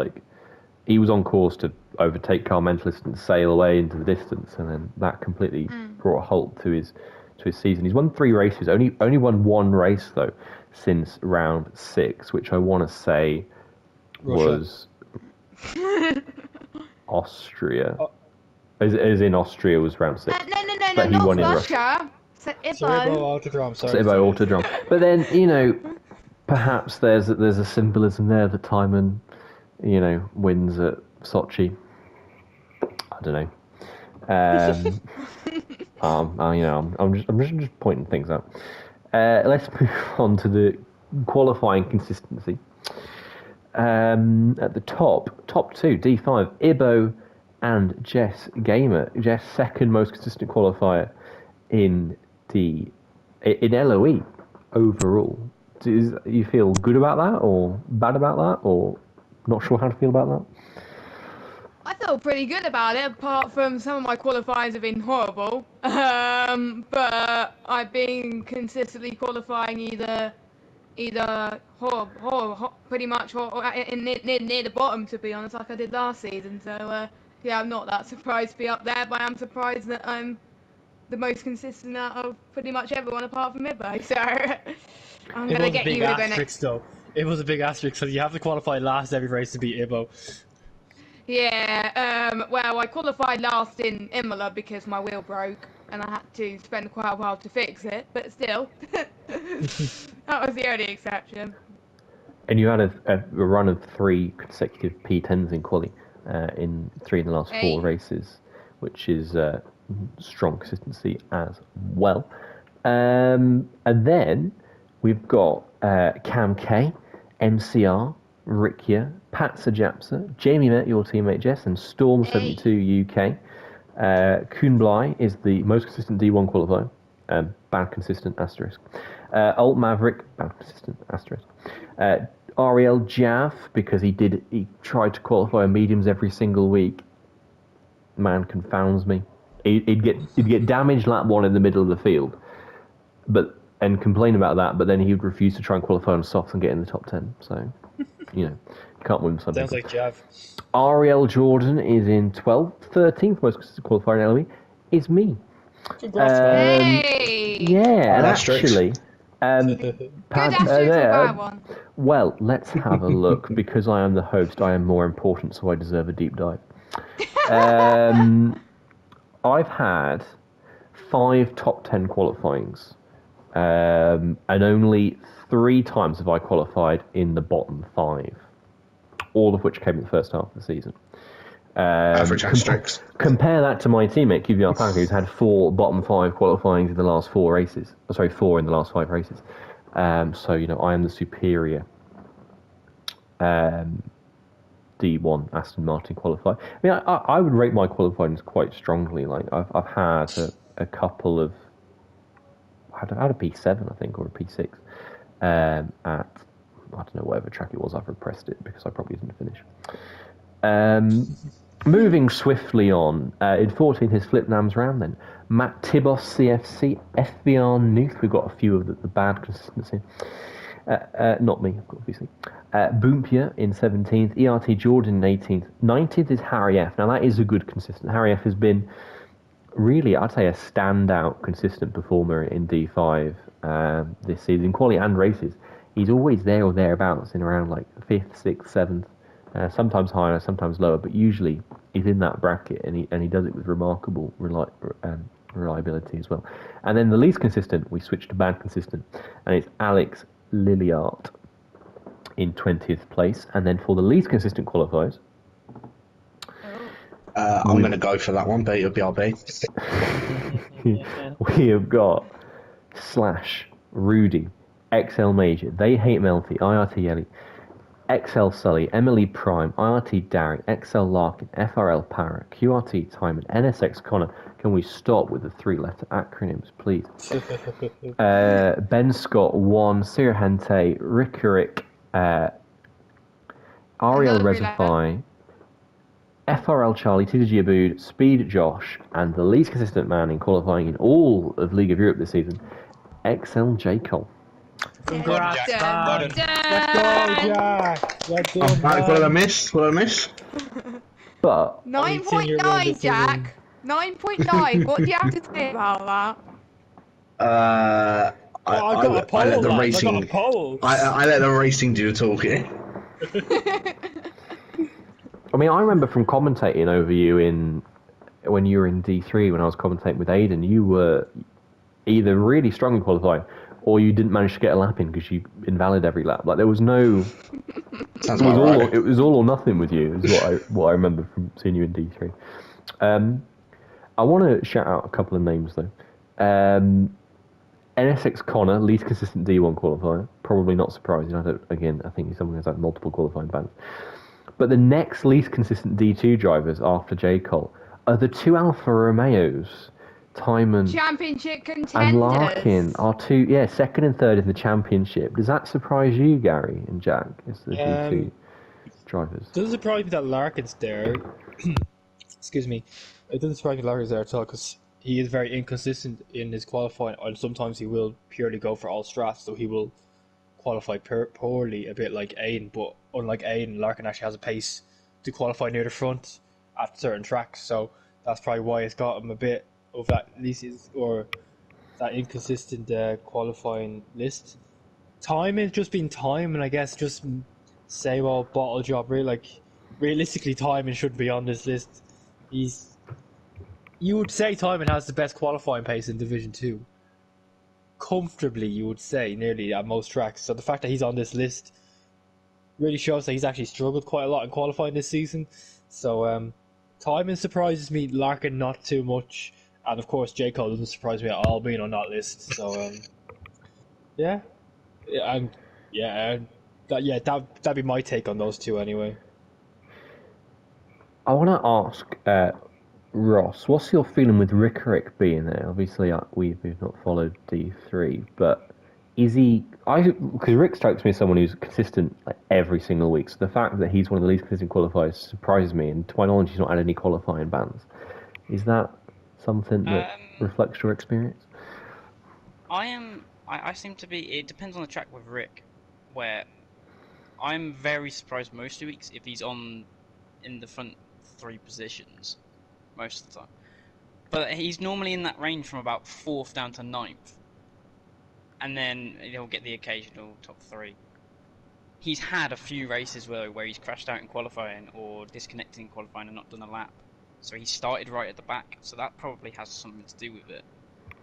he was on course to overtake Car Mentalist and sail away into the distance, and then that completely brought a halt to his season. He's won 3 races, only won 1 race though since round 6, which I want to say was Austria. As in Austria was round 6. No, but he won in Russia. Autodrome. Ivo Autodrome. But then perhaps there's a symbolism there that Timon wins at Sochi. I don't know. I'm just pointing things out. Let's move on to the qualifying consistency. At the top 2, D5, Ibo and Jess Gamer. Jess, second most consistent qualifier in LOE overall. Do you feel good about that, or bad about that, or not sure how to feel about that? I feel pretty good about it, apart from some of my qualifiers have been horrible. But I've been consistently qualifying either pretty much near the bottom, to be honest, like I did last season. So yeah, I'm not that surprised to be up there, but I am surprised that I'm the most consistent out of pretty much everyone apart from Ibo. So I'm gonna get you Ibo next. Though. It was a big asterisk, so you have to qualify last every race to beat Ibo. Yeah, well, I qualified last in Imola because my wheel broke and I had to spend quite a while to fix it, but still, that was the only exception. And you had a run of 3 consecutive P10s in quali, in 3 of the last 4 races, which is strong consistency as well. And then we've got Cam K, MCR, Rikya, Pat Sajapsa, Jamie Met, your teammate Jess, and Storm72 UK. Kuhn Bly is the most consistent D1 qualifier. Bad consistent, asterisk. Alt Maverick, bad consistent, asterisk. Ariel Jaff, because he tried to qualify mediums every single week. Man confounds me. He'd get damaged lap 1 in the middle of the field, and complain about that, but then he would refuse to try and qualify on softs and get in the top 10. So, can't win something. Sounds like Jav. Ariel Jordan is in 12th. 13th most consistent qualifier in LE is me. Hey! Yeah, and actually, one. well, let's have a look. Because I am the host, I am more important, so I deserve a deep dive. I've had 5 top 10 qualifyings, and only 3 times have I qualified in the bottom 5, all of which came in the first half of the season. Average asterisks. Compare that to my teammate Qvr Campbell, who's had 4 bottom 5 qualifyings in the last 4 races. Sorry, 4 in the last 5 races. So I am the superior D1 Aston Martin qualifier. I mean, I would rate my qualifyings quite strongly. Like I've had a couple of, I had a P7 I think, or a P6 at, I don't know, whatever track it was. I've repressed it because I probably didn't finish. Moving swiftly on, in 14th is Flip Nams round then. Matt Tibos CFC, FBR Nuth, we've got a few of the bad consistency. Not me, obviously. Boompia in 17th, ERT Jordan in 18th. 19th is Harry F. Now that is a good consistent. Harry F has been really, I'd say, a standout consistent performer in D5 this season, quality and races. He's always there or thereabouts in around like 5th, 6th, 7th. Sometimes higher, sometimes lower, but usually he's in that bracket, and he does it with remarkable reliability as well. And then the least consistent, we switched to bad consistent, and it's Alex Lilliart in 20th place. And then for the least consistent qualifiers, I'm going to go for that one, BRB. we have got Slash, Rudy, XL Major, They Hate Melty, IRT Yelly, XL Sully, Emily Prime, IRT Darry, XL Larkin, FRL Para, QRT Timon, NSX Connor. Can we stop with the 3-letter acronyms, please? Ben Scott 1, Sir Hente, Rickerick, Ariel Reservi, FRL Charlie, TDG Abood, Speed Josh, and the least consistent man in qualifying in all of League of Europe this season, XL J. Cole. Congrats, Jack. man. Well done. Let's go, Jack. Let's go, What did I miss? What did I miss? But 9.9, Jack. 9.9. What do you have to say about that? I got a poll, I let the lads. racing. I got a poll. I let the racing do the talking. I mean, I remember from commentating over you when you were in D3 when I was commentating with Aiden, you were either really strong in qualifying or you didn't manage to get a lap in because you invalid every lap. Like there was no. Sounds about right. It was all or nothing with you. Is what I remember from seeing you in D3. I want to shout out a couple of names though. NSX Connor, least consistent D1 qualifier. Probably not surprising. I think he's someone who has like multiple qualifying bans. But the next least consistent D2 drivers after J. Cole are the 2 Alfa Romeos, Timon Championship contenders. and Larkin are 2, second and third in the championship. Does that surprise you, Gary and Jack, as the D2 drivers? Doesn't surprise me that Larkin's there. Excuse me. It doesn't surprise me that Larkin's there at all because he is very inconsistent in his qualifying, and sometimes he will purely go for all strats, so he will qualify poorly, a bit like Aiden, but unlike Aiden, Larkin actually has a pace to qualify near the front at certain tracks, so that's probably why it's got him a bit of that that inconsistent qualifying list. Time has just been time, and I guess just same old bottle job. Really, like realistically, Timon shouldn't be on this list. You would say Timon has the best qualifying pace in Division 2. Comfortably, you would say, nearly at most tracks. So the fact that he's on this list really shows that he's actually struggled quite a lot in qualifying this season. So Timon surprises me, Larkin not too much, and of course J. Cole doesn't surprise me at all being on that list. So that'd be my take on those two anyway. I want to ask Ross, what's your feeling with Rickerick being there? Obviously, we've not followed D3, but is he? Because Rick strikes me as someone who's consistent like every single week. So the fact that he's one of the least consistent qualifiers surprises me. And to my knowledge, he's not had any qualifying bans. Is that something that reflects your experience? I seem to be. It depends on the track with Rick, where I'm very surprised most weeks if he's in the front 3 positions. Most of the time, but he's normally in that range from about 4th down to 9th, and then he'll get the occasional top 3. He's had a few races where he's crashed out in qualifying or disconnected in qualifying and not done a lap, so he started right at the back, so that probably has something to do with it.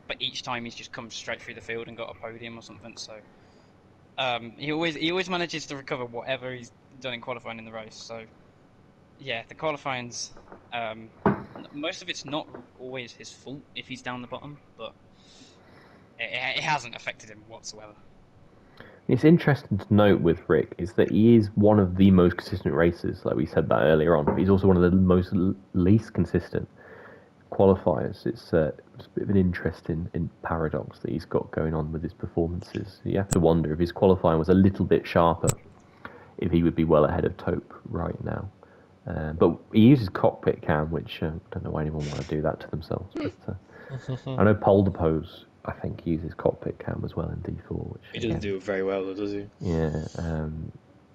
But each time he's just come straight through the field and got a podium or something, so he always manages to recover whatever he's done in qualifying in the race. So Yeah, the qualifying's most of it's not always his fault if he's down the bottom, but it hasn't affected him whatsoever. It's interesting to note with Rick is that he is one of the most consistent racers, like we said that earlier on. But he's also one of the most least consistent qualifiers. It's a bit of an interesting paradox that he's got going on with his performances. You have to wonder if his qualifying was a little bit sharper, if he would be well ahead of Tope right now. But he uses cockpit cam, which I don't know why anyone want to do that to themselves. But I know Poldepose, I think, uses cockpit cam as well in D4. Which, He doesn't do it very well, though, does he? Yeah.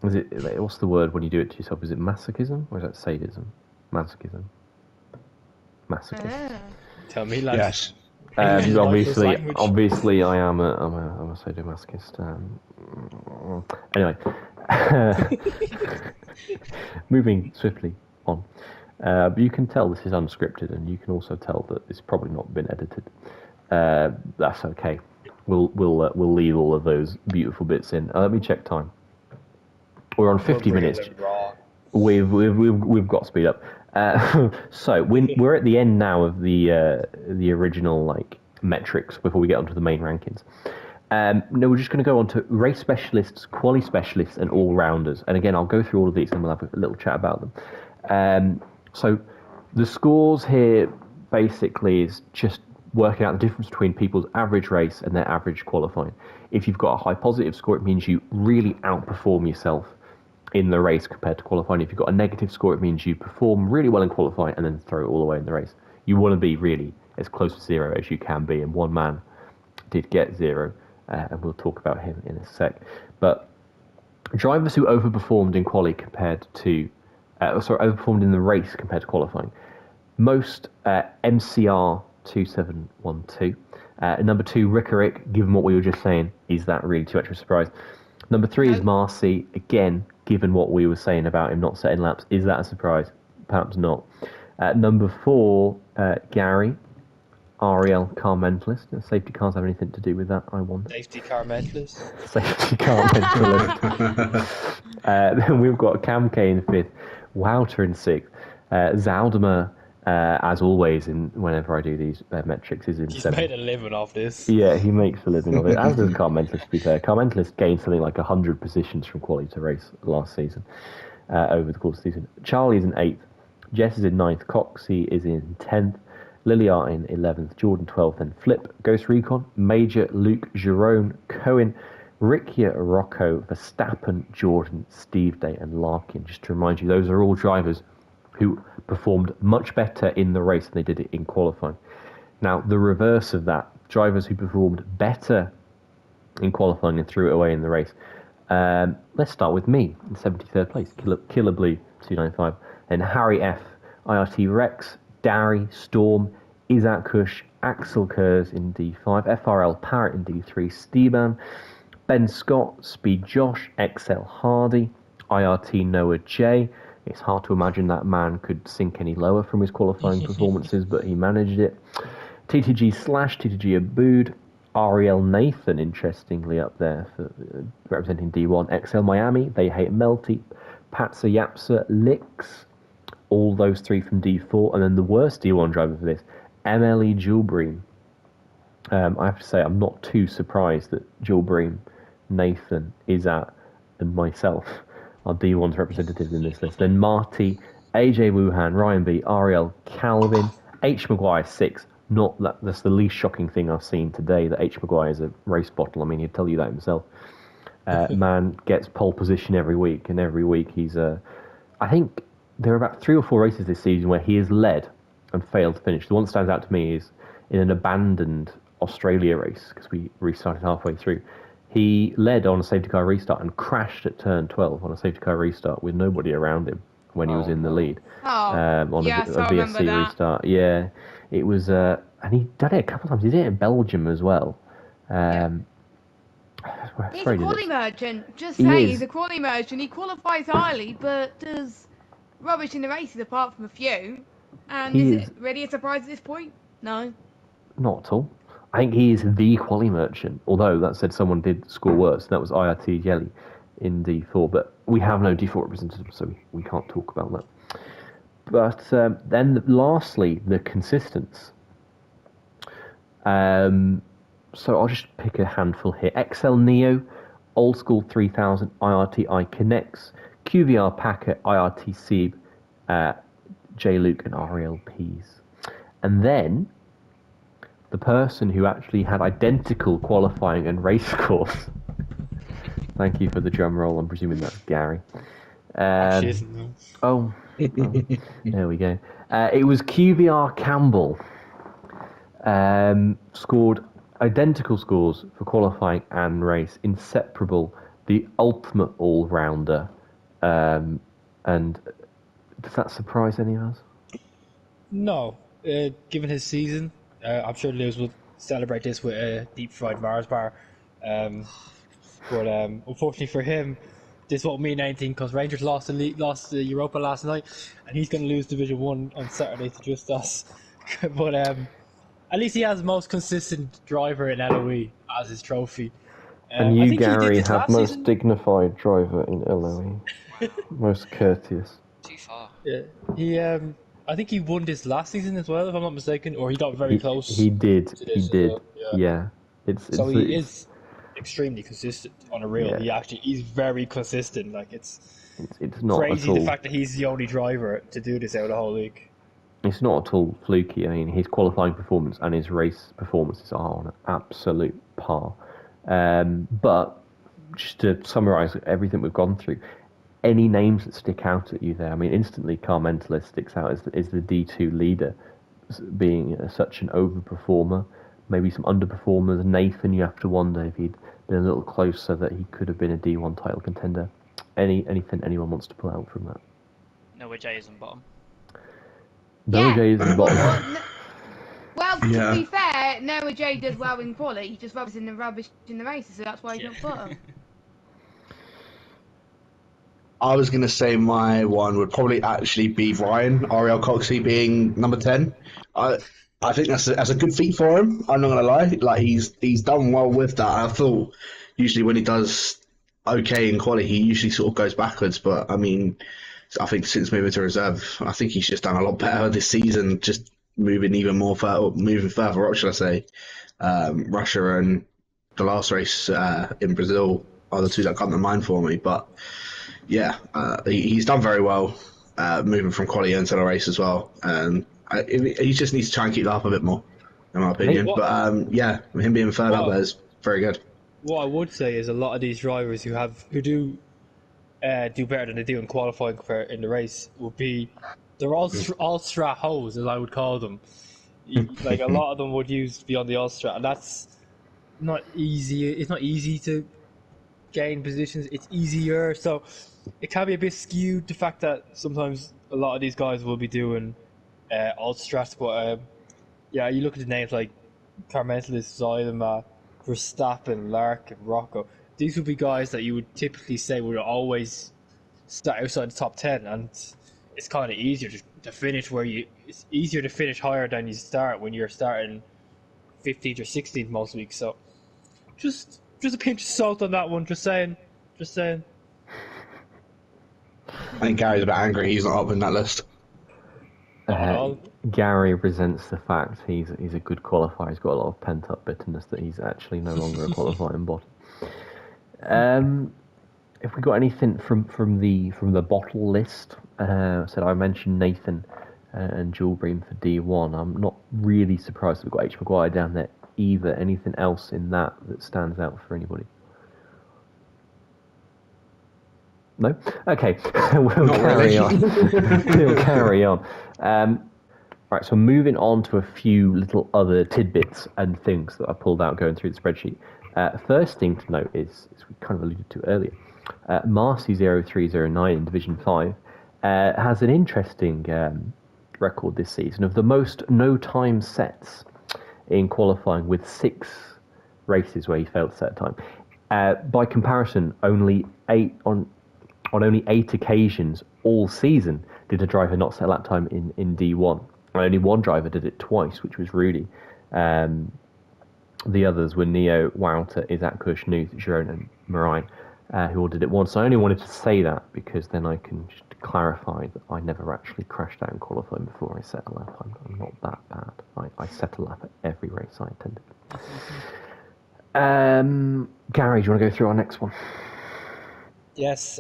Is it? What's the word when you do it to yourself? Is it masochism or is that sadism? Masochism. Masochist. Tell me, lads. Yes. Obviously, I am a sadomasochist. Anyway, moving swiftly on. But you can tell this is unscripted, and you can also tell that it's probably not been edited. That's okay. We'll leave all of those beautiful bits in. Let me check time. We're on 50 minutes. We've got to speed up. So we're at the end now of the original metrics before we get onto the main rankings. No, we're just going to go on to race specialists, quali specialists, and all rounders. And again, I'll go through all of these and we'll have a little chat about them. So the scores here basically is just working out the difference between people's average race and their average qualifying. If you've got a high positive score, it means you really outperform yourself in the race compared to qualifying. If you've got a negative score, it means you perform really well in qualifying and then throw it all away in the race. You want to be really as close to zero as you can be, and one man did get zero, and we'll talk about him in a sec. But drivers who overperformed in quali compared to, overperformed in the race compared to qualifying. Most MCR 2712. Number 2, Rick, given what we were just saying, is that really too much of a surprise? Number 3 is Marcy, again, given what we were saying about him not setting laps, is that a surprise? Perhaps not. Number 4, Gary, Ariel, car mentalist. Safety cars have anything to do with that, I wonder. Safety car mentalist. Safety car mentalist. Then we've got Cam K in 5th, Wouter in 6th, Zaldimer, as always, whenever I do these metrics, is in 7th. He's made a living off this. Yeah, he makes a living of it, as does Car Mentalist, to be fair. Car Mentalist gained something like 100 positions from quali to race last season, over the course of the season. Charlie is in 8th, Jess is in 9th, Coxie is in 10th, Liliart in 11th, Jordan 12th, and Flip, Ghost Recon, Major, Luke, Jerome, Cohen, Rickia, Rocco, Verstappen, Jordan, Steve Day, and Larkin. Just to remind you, those are all drivers who performed much better in the race than they did it in qualifying. Now, the reverse of that, drivers who performed better in qualifying and threw it away in the race. Let's start with me in 73rd place, Killer Blue 295, and Harry F, IRT Rex, Darry, Storm, Isaac Kush, Axel Kurz in D5, FRL Parrot in D3, Steban, Ben Scott, Speed Josh, XL Hardy, IRT Noah J. It's hard to imagine that man could sink any lower from his qualifying performances, but he managed it. TTG Slash, TTG Abood, Ariel Nathan, interestingly, up there for representing D1. XL Miami, They Hate Melty, Patsa Yapsa, Licks, all those 3 from D4. And then the worst D1 driver for this, MLE Jewelbream. I have to say, I'm not too surprised that Jewelbream, Nathan, Izat, and myself are D1's representatives in this list. Then Marty, AJ Wuhan, Ryan B, Ariel, Calvin, H. Maguire 6. Not that that's the least shocking thing I've seen today, that H. Maguire is a race bottle. I mean, he'd tell you that himself. Man gets pole position every week, and every week he's I think there are about 3 or 4 races this season where he has led and failed to finish. The one that stands out to me is in an abandoned Australia race, because we restarted halfway through. He led on a safety car restart and crashed at turn 12 on a safety car restart with nobody around him when he was in the lead. On a VSC restart. Yeah, it was, and he'd done it a couple of times. He did it in Belgium as well. He's a quali merchant. Just saying, he's a quali merchant. He qualifies highly, but does rubbish in the races apart from a few. And is it really a surprise at this point? No. Not at all. I think he is the quali merchant, although that said someone did score worse, and that was IRT Jelly. in D4, but we have no D4 representative, so we can't talk about that. But then, lastly, the consistence. So I'll just pick a handful here. XL Neo, Old School 3000, IRT Connects, QVR Packet, IRT Seeb, J Luke, and Ariel Pease. And then the person who actually had identical qualifying and race scores. Thank you for the drum roll. I'm presuming that's Gary. Oh, there we go. It was QVR Campbell. Scored identical scores for qualifying and race, inseparable, the ultimate all-rounder. And does that surprise any of us? No, given his season, I'm sure Lewis will celebrate this with a deep fried Mars bar. But unfortunately for him, this won't mean anything because Rangers lost the Europa last night, and he's going to lose Division 1 on Saturday to just us. But at least he has the most consistent driver in LOE as his trophy. And I you, think he did Gary, this have last most season. dignified driver in LOE. Most courteous. Too far. Yeah, I think he won this last season as well, if I'm not mistaken, or he got very close. He did. to He this as did. well, Yeah. So he is extremely consistent on a reel. Yeah. He's very consistent. Like it's not crazy at all. the fact that he's the only driver to do this out of the whole league. It's not at all fluky. I mean, his qualifying performance and his race performances are on an absolute par. But just to summarise everything we've gone through, any names that stick out at you there? I mean, instantly, Car Mentalist sticks out as the D2 leader, being such an overperformer. Maybe some underperformers. Nathan, you have to wonder if he'd been a little closer, that he could have been a D1 title contender. Anything anyone wants to pull out from that? Noah J is on bottom. Noah J is in the bottom. Well, to be fair, Noah J does well in quality. He just rubs in the rubbish in the races, so that's why he's not bottom. I was going to say my one would probably actually be Ryan, Ariel Coxey being number 10. I think that's a good feat for him. I'm not going to lie. Like he's done well with that. I thought usually when he does okay in quality, he usually sort of goes backwards. But I mean, I think since moving to reserve, I think he's just done a lot better this season. Just moving further up, should I say? Russia and the last race in Brazil are the two that come to mind for me. But yeah, he's done very well moving from quality into the race as well. He just needs to try and keep that up a bit more, in my opinion. But yeah, him being third up there is very good. What I would say is a lot of these drivers who do better than they do in qualifying in the race they're all strat hoes, as I would call them. Like a lot of them would use be on the all strat, and that's not easy. It's not easy to gain positions. It's easier, so it can be a bit skewed. The fact that sometimes a lot of these guys will be doing all strats, but yeah, you look at the names like Carmentalist, Zyma, Verstappen, Lark, and Rocco. These would be guys that you would typically say would always start outside the top 10, and it's kind of easier to finish it's easier to finish higher than you start when you're starting 15th or 16th most weeks. So just a pinch of salt on that one. Just saying. I think Gary's a bit angry. He's not up in that list. Gary resents the fact he's a good qualifier. He's got a lot of pent up bitterness that he's actually no longer a qualifying bottom. If we got anything from the bottle list, I mentioned Nathan and Jewel Bream for D1. I'm not really surprised we've got H. Maguire down there either. Anything else in that stands out for anybody? No? Okay, we'll carry on. We'll carry on. Right, so moving on to a few little other tidbits and things that I pulled out going through the spreadsheet. First thing to note is, as we kind of alluded to earlier, Marcy 0309 in Division 5 has an interesting record this season of the most no-time sets in qualifying, with 6 races where he failed to set a time. By comparison, only 8 occasions all season did a driver not set a lap time in D1. Only one driver did it twice, which was Rudy. The others were Neo, Wouter, Isaac Kush, Nuth, Jerome, and Marine. who ordered it once. I only wanted to say that because then I can just clarify that I never actually crashed out in qualifying before I set a lap. I'm not that bad. I set a lap at every race I attended. Gary, do you want to go through our next one? Yes.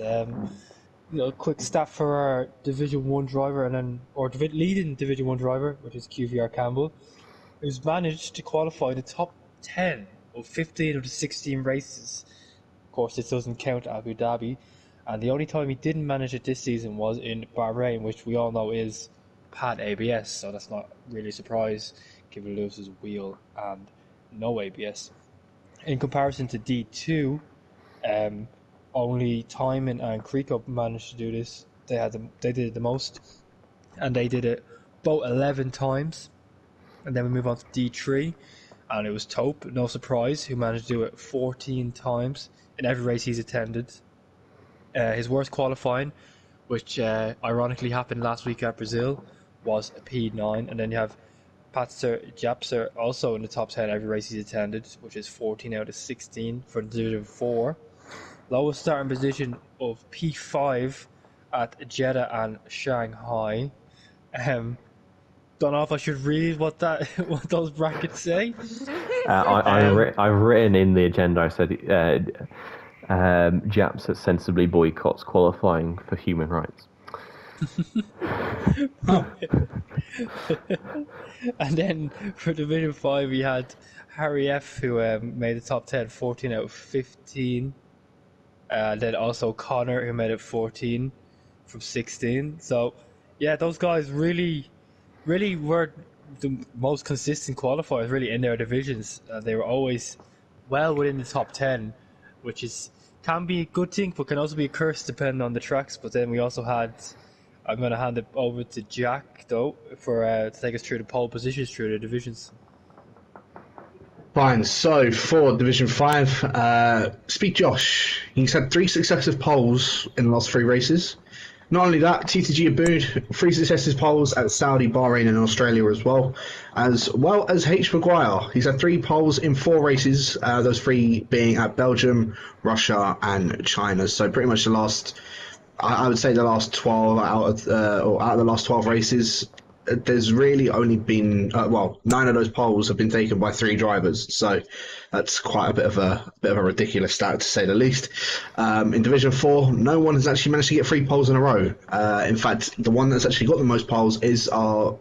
Quick stat for our Division 1 driver leading Division 1 driver, which is Qvr Campbell, who's managed to qualify in the top 10 of 15 of the 16 races. Of course, this doesn't count Abu Dhabi, and the only time he didn't manage it this season was in Bahrain, which we all know is pad ABS, so that's not really a surprise given Lewis's wheel and no ABS. In comparison to D2, only Timon and Krikop managed to do this. They did it the most, and they did it about 11 times. And then we move on to D3, and it was Tope, no surprise, who managed to do it 14 times in every race he's attended. His worst qualifying, which ironically happened last week at Brazil, was a P9. And then you have Patser Japser also in the top 10 every race he's attended, which is 14 out of 16 for Division 4. Lowest starting position of P5 at Jeddah and Shanghai. Don't know if I should read what those brackets say. I've written in the agenda. I said Japs that sensibly boycotts qualifying for human rights. And then for Division 5 we had Harry F, who made the top 10, 14 out of 15. Then also Connor, who made it 14 from 16. So yeah, those guys really were the most consistent qualifiers really in their divisions. They were always well within the top 10, which can be a good thing but can also be a curse depending on the tracks. But then we also had, I'm going to hand it over to Jack though for to take us through the pole positions through the divisions. Fine, so for Division 5, Speak Josh. He's had 3 successive poles in the last 3 races. Not only that, TTG Abood, 3 successive poles at Saudi, Bahrain and Australia as well as H. Maguire. He's had 3 poles in 4 races, those 3 being at Belgium, Russia and China. So pretty much I would say the last 12 out of the last 12 races, there's really only been 9 of those poles have been taken by 3 drivers, so that's quite a bit of a ridiculous stat to say the least. In Division 4, no one has actually managed to get 3 poles in a row. In fact, the one that's actually got the most poles is our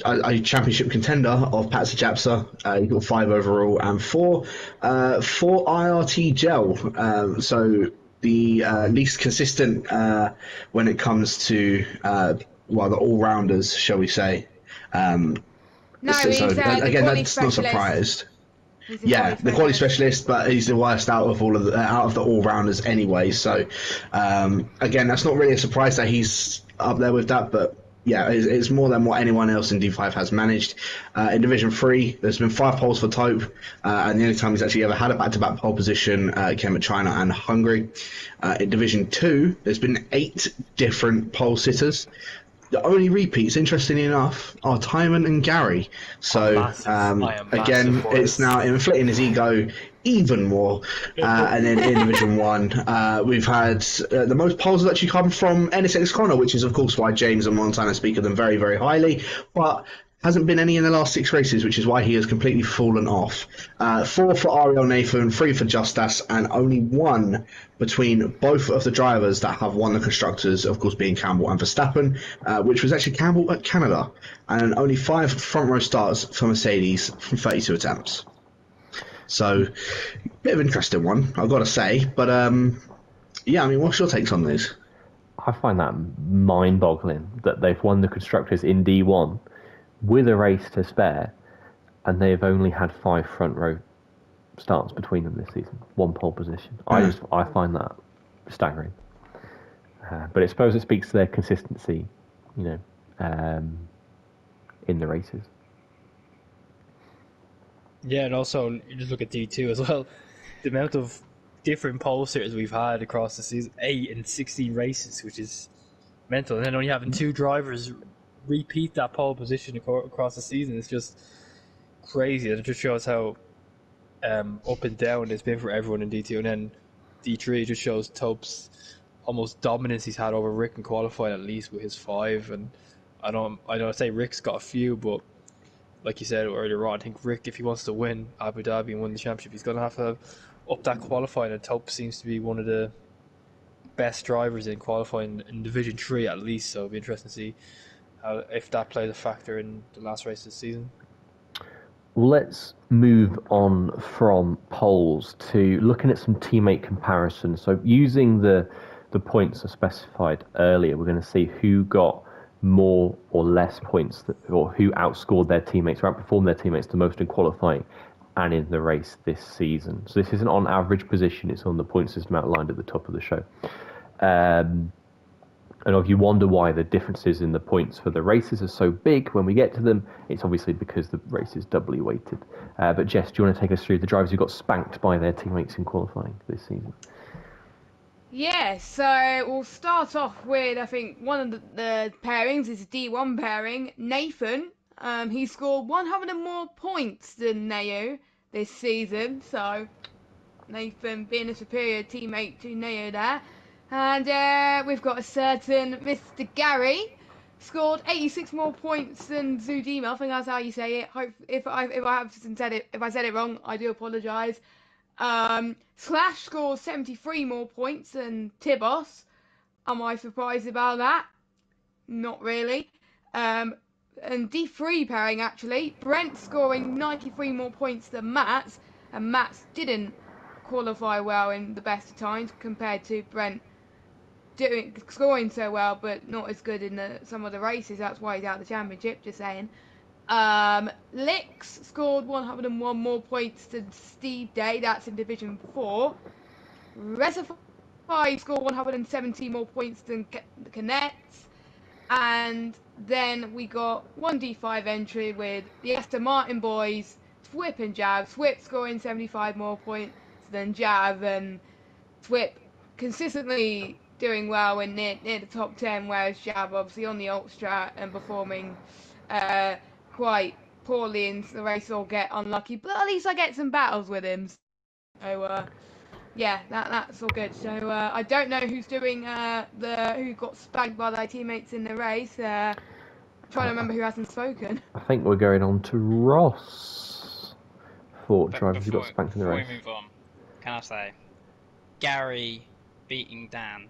a championship contender of Patsa Japsa. He got 5 overall and 4 for IRT Gel. So the least consistent when it comes to the all-rounders, shall we say. No, he's again, that's not surprised. Yeah, the quality specialist, but he's the worst out of the all-rounders anyway. So again, that's not really a surprise that he's up there with that, but yeah, it's more than what anyone else in D5 has managed. In Division 3, there's been 5 poles for Tope, and the only time he's actually ever had a back-to-back pole position came at China and Hungary. In Division 2, there's been 8 different pole sitters. The only repeats, interestingly enough, are Timon and Gary. So again, it's now inflating his ego even more. And then in Division 1, we've had the most polls have actually come from NSX Connor, which is of course why James and Montana speak of them very, very highly. But hasn't been any in the last 6 races, which is why he has completely fallen off. 4 for Ariel Nathan, 3 for Justas, and only 1 between both of the drivers that have won the Constructors, of course being Campbell and Verstappen, which was actually Campbell at Canada, and only 5 front row starts for Mercedes from 32 attempts. So, bit of an interesting one, I've got to say. But yeah, I mean, what's your takes on these? I find that mind-boggling that they've won the Constructors in D1 with a race to spare, and they've only had 5 front row starts between them this season, 1 pole position. I find that staggering. But I suppose it speaks to their consistency, in the races. Yeah, and also you just look at D2 as well. The amount of different pole sitters we've had across the season, 8 in 16 races, which is mental. And then only having 2 drivers repeat that pole position across the season is just crazy. And it just shows how up and down it's been for everyone in D2. And then D3 just shows Tope's almost dominance he's had over Rick in qualifying, at least with his 5. And I don't say Rick's got a few, but like you said earlier on, I think Rick, if he wants to win Abu Dhabi and win the championship, he's going to have up that qualifying. And Tope seems to be one of the best drivers in qualifying in Division 3 at least. So it'll be interesting to see if that plays a factor in the last race of the season. Let's move on from polls to looking at some teammate comparisons. So using the points I specified earlier, we're going to see who got more or less points, or who outscored their teammates or outperformed their teammates the most in qualifying and in the race this season. So this isn't on average position, it's on the point system outlined at the top of the show. And if you wonder why the differences in the points for the races are so big when we get to them, it's obviously because the race is doubly weighted. But Jess, do you want to take us through the drivers who got spanked by their teammates in qualifying this season? Yeah, so we'll start off with, I think, one of the pairings is a D1 pairing. Nathan, he scored 100 more points than Neo this season, so Nathan being a superior teammate to Neo there. And we've got a certain Mr. Gary, scored 86 more points than Zudima. I think that's how you say it. If I said it wrong, I do apologise. Slash scores 73 more points than Tibos. Am I surprised about that? Not really. And D3 pairing actually. Brent scoring 93 more points than Matt, and Matt didn't qualify well in the best of times compared to Brent scoring so well, but not as good in some of the races. That's why he's out of the championship. Just saying. Lix scored 101 more points than Steve Day, that's in Division 4. Reservoir scored 170 more points than Connects. And then we got one D5 entry with the Aston Martin boys, Swip and Jav. Swip scoring 75 more points than Jav, and Swip consistently doing well in near the top 10, whereas Jav obviously on the alt strat and performing quite poorly in the race, or get unlucky, but at least I get some battles with him. So yeah, that's all good. So I don't know who's doing who got spanked by their teammates in the race. I'm trying to remember who hasn't spoken. I think we're going on to Ross for drivers who got spanked in the race. Before we move on, can I say, Gary beating Dan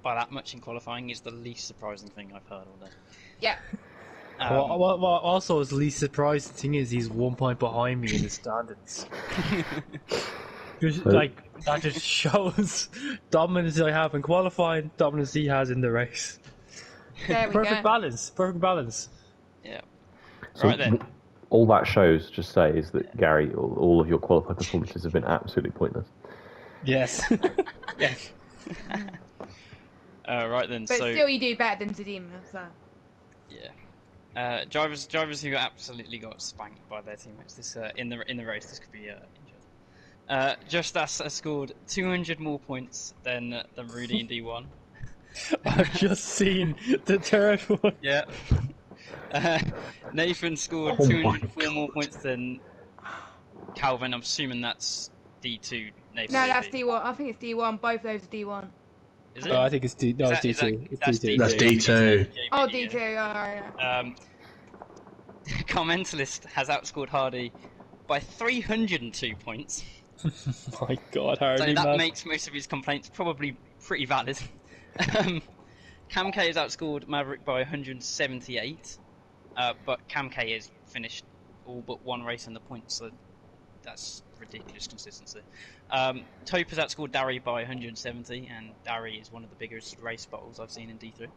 by that much in qualifying is the least surprising thing I've heard all day. Yeah. What also is the least surprising thing is he's 1 point behind me in the standings. That just shows dominance I have in qualifying, dominance he has in the race. There we Perfect go. balance. Yeah. So Right then. all that shows, just say, is that Gary, all of your qualified performances have been absolutely pointless. Yes. Yes. Right then. But so still, you do better than Zudima, so. yeah. Drivers who absolutely got spanked by their teammates. This in the race, this could be interesting. Just Us has scored 200 more points than Rudy in D1. I've just seen the third one. Yeah. Nathan scored Oh my 204 more points than Calvin. I'm assuming that's D2. Nathan. No, that's D1. I think it's D1. Both those are D1. Is it? No, I think it's D. No, it's Is that- D2. It's that's D2. That's D2. Oh, Yeah. D2. Alright. Carmentalist has outscored Hardy by 302 points. My God, So Hardy, that man. makes most of his complaints probably pretty valid. Cam K has outscored Maverick by 178, but Cam K has finished all but one race in the points, so that's ridiculous consistency. Tope has outscored Dari by 170, and Dari is one of the biggest race bottles I've seen in D3.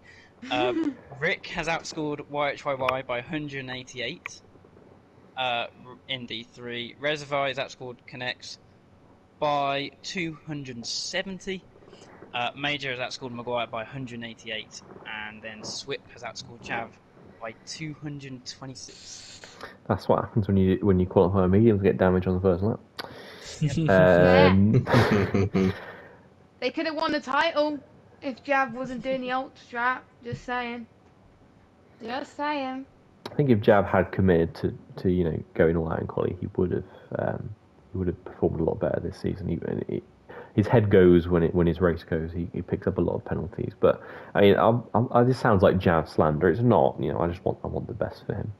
Rick has outscored YHYY by 188 in D3. Reservoir has outscored Connects by 270. Major has outscored Maguire by 188, and then Swip has outscored Chav by 226. That's what happens when you qualify a medium to get damage on the first lap. They could have won the title if Jav wasn't doing the ult strat. Just saying. Just saying. I think if Jab had committed to going all out in quali, he would have performed a lot better this season. his head goes when his race goes. He picks up a lot of penalties. But I mean, this sounds like jab slander. It's not. You know, I want the best for him.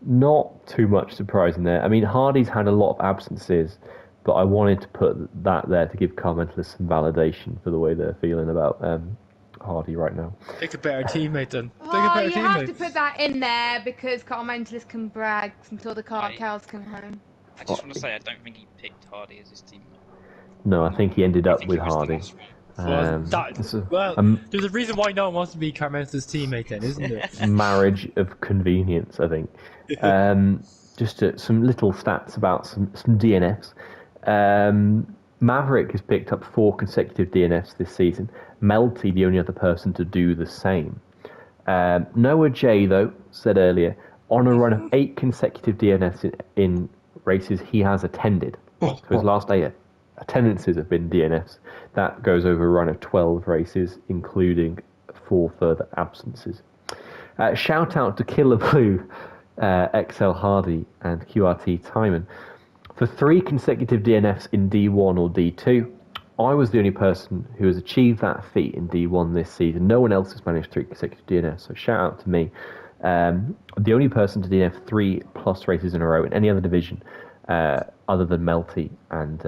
Not too much surprising there. I mean, Hardy's had a lot of absences, but I wanted to put that there to give car mentalists some validation for the way they're feeling about Hardy right now. Pick a better teammate then. Pick a Oh, better you teammate. have to put that in there because car mentalists can brag until the cows come home. I just want to say I don't think he picked Hardy as his teammate. No, I think he ended I up think with he was the Hardy. last one. There's a reason why no one wants to be car mentalist teammate then, isn't there? Marriage of convenience, I think. Just some little stats about some DNFs. Maverick has picked up 4 consecutive DNFs this season. Melty, the only other person to do the same. Noah J, though, said earlier, on a run of 8 consecutive DNFs in races he has attended. So his last 8 attendances have been DNFs. That goes over a run of 12 races, including 4 further absences. Shout out to Killer Blue, XL Hardy, and QRT Timon. For 3 consecutive DNFs in D1 or D2, I was the only person who has achieved that feat in D1 this season. No one else has managed 3 consecutive DNFs, so shout out to me. The only person to DNF 3+ races in a row in any other division other than Melty and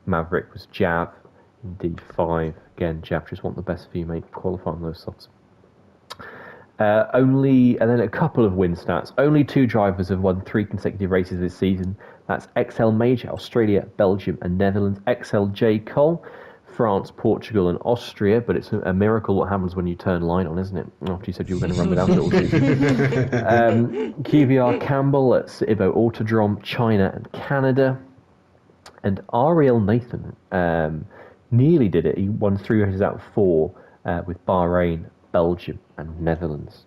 Maverick was Jav in D5. Again, Jav just want the best for you, mate. Qualify on those softs. And then a couple of win stats. Only 2 drivers have won 3 consecutive races this season. That's XL Major, Australia, Belgium, and Netherlands. XLJ Cole, France, Portugal, and Austria. But it's a miracle what happens when you turn line on, isn't it? After you said you were going to run without it all season. Qvr Campbell at Citibo Autodrome, China, and Canada. And Ariel Nathan nearly did it. He won 3 races out of 4 with Bahrain, Belgium, and Netherlands.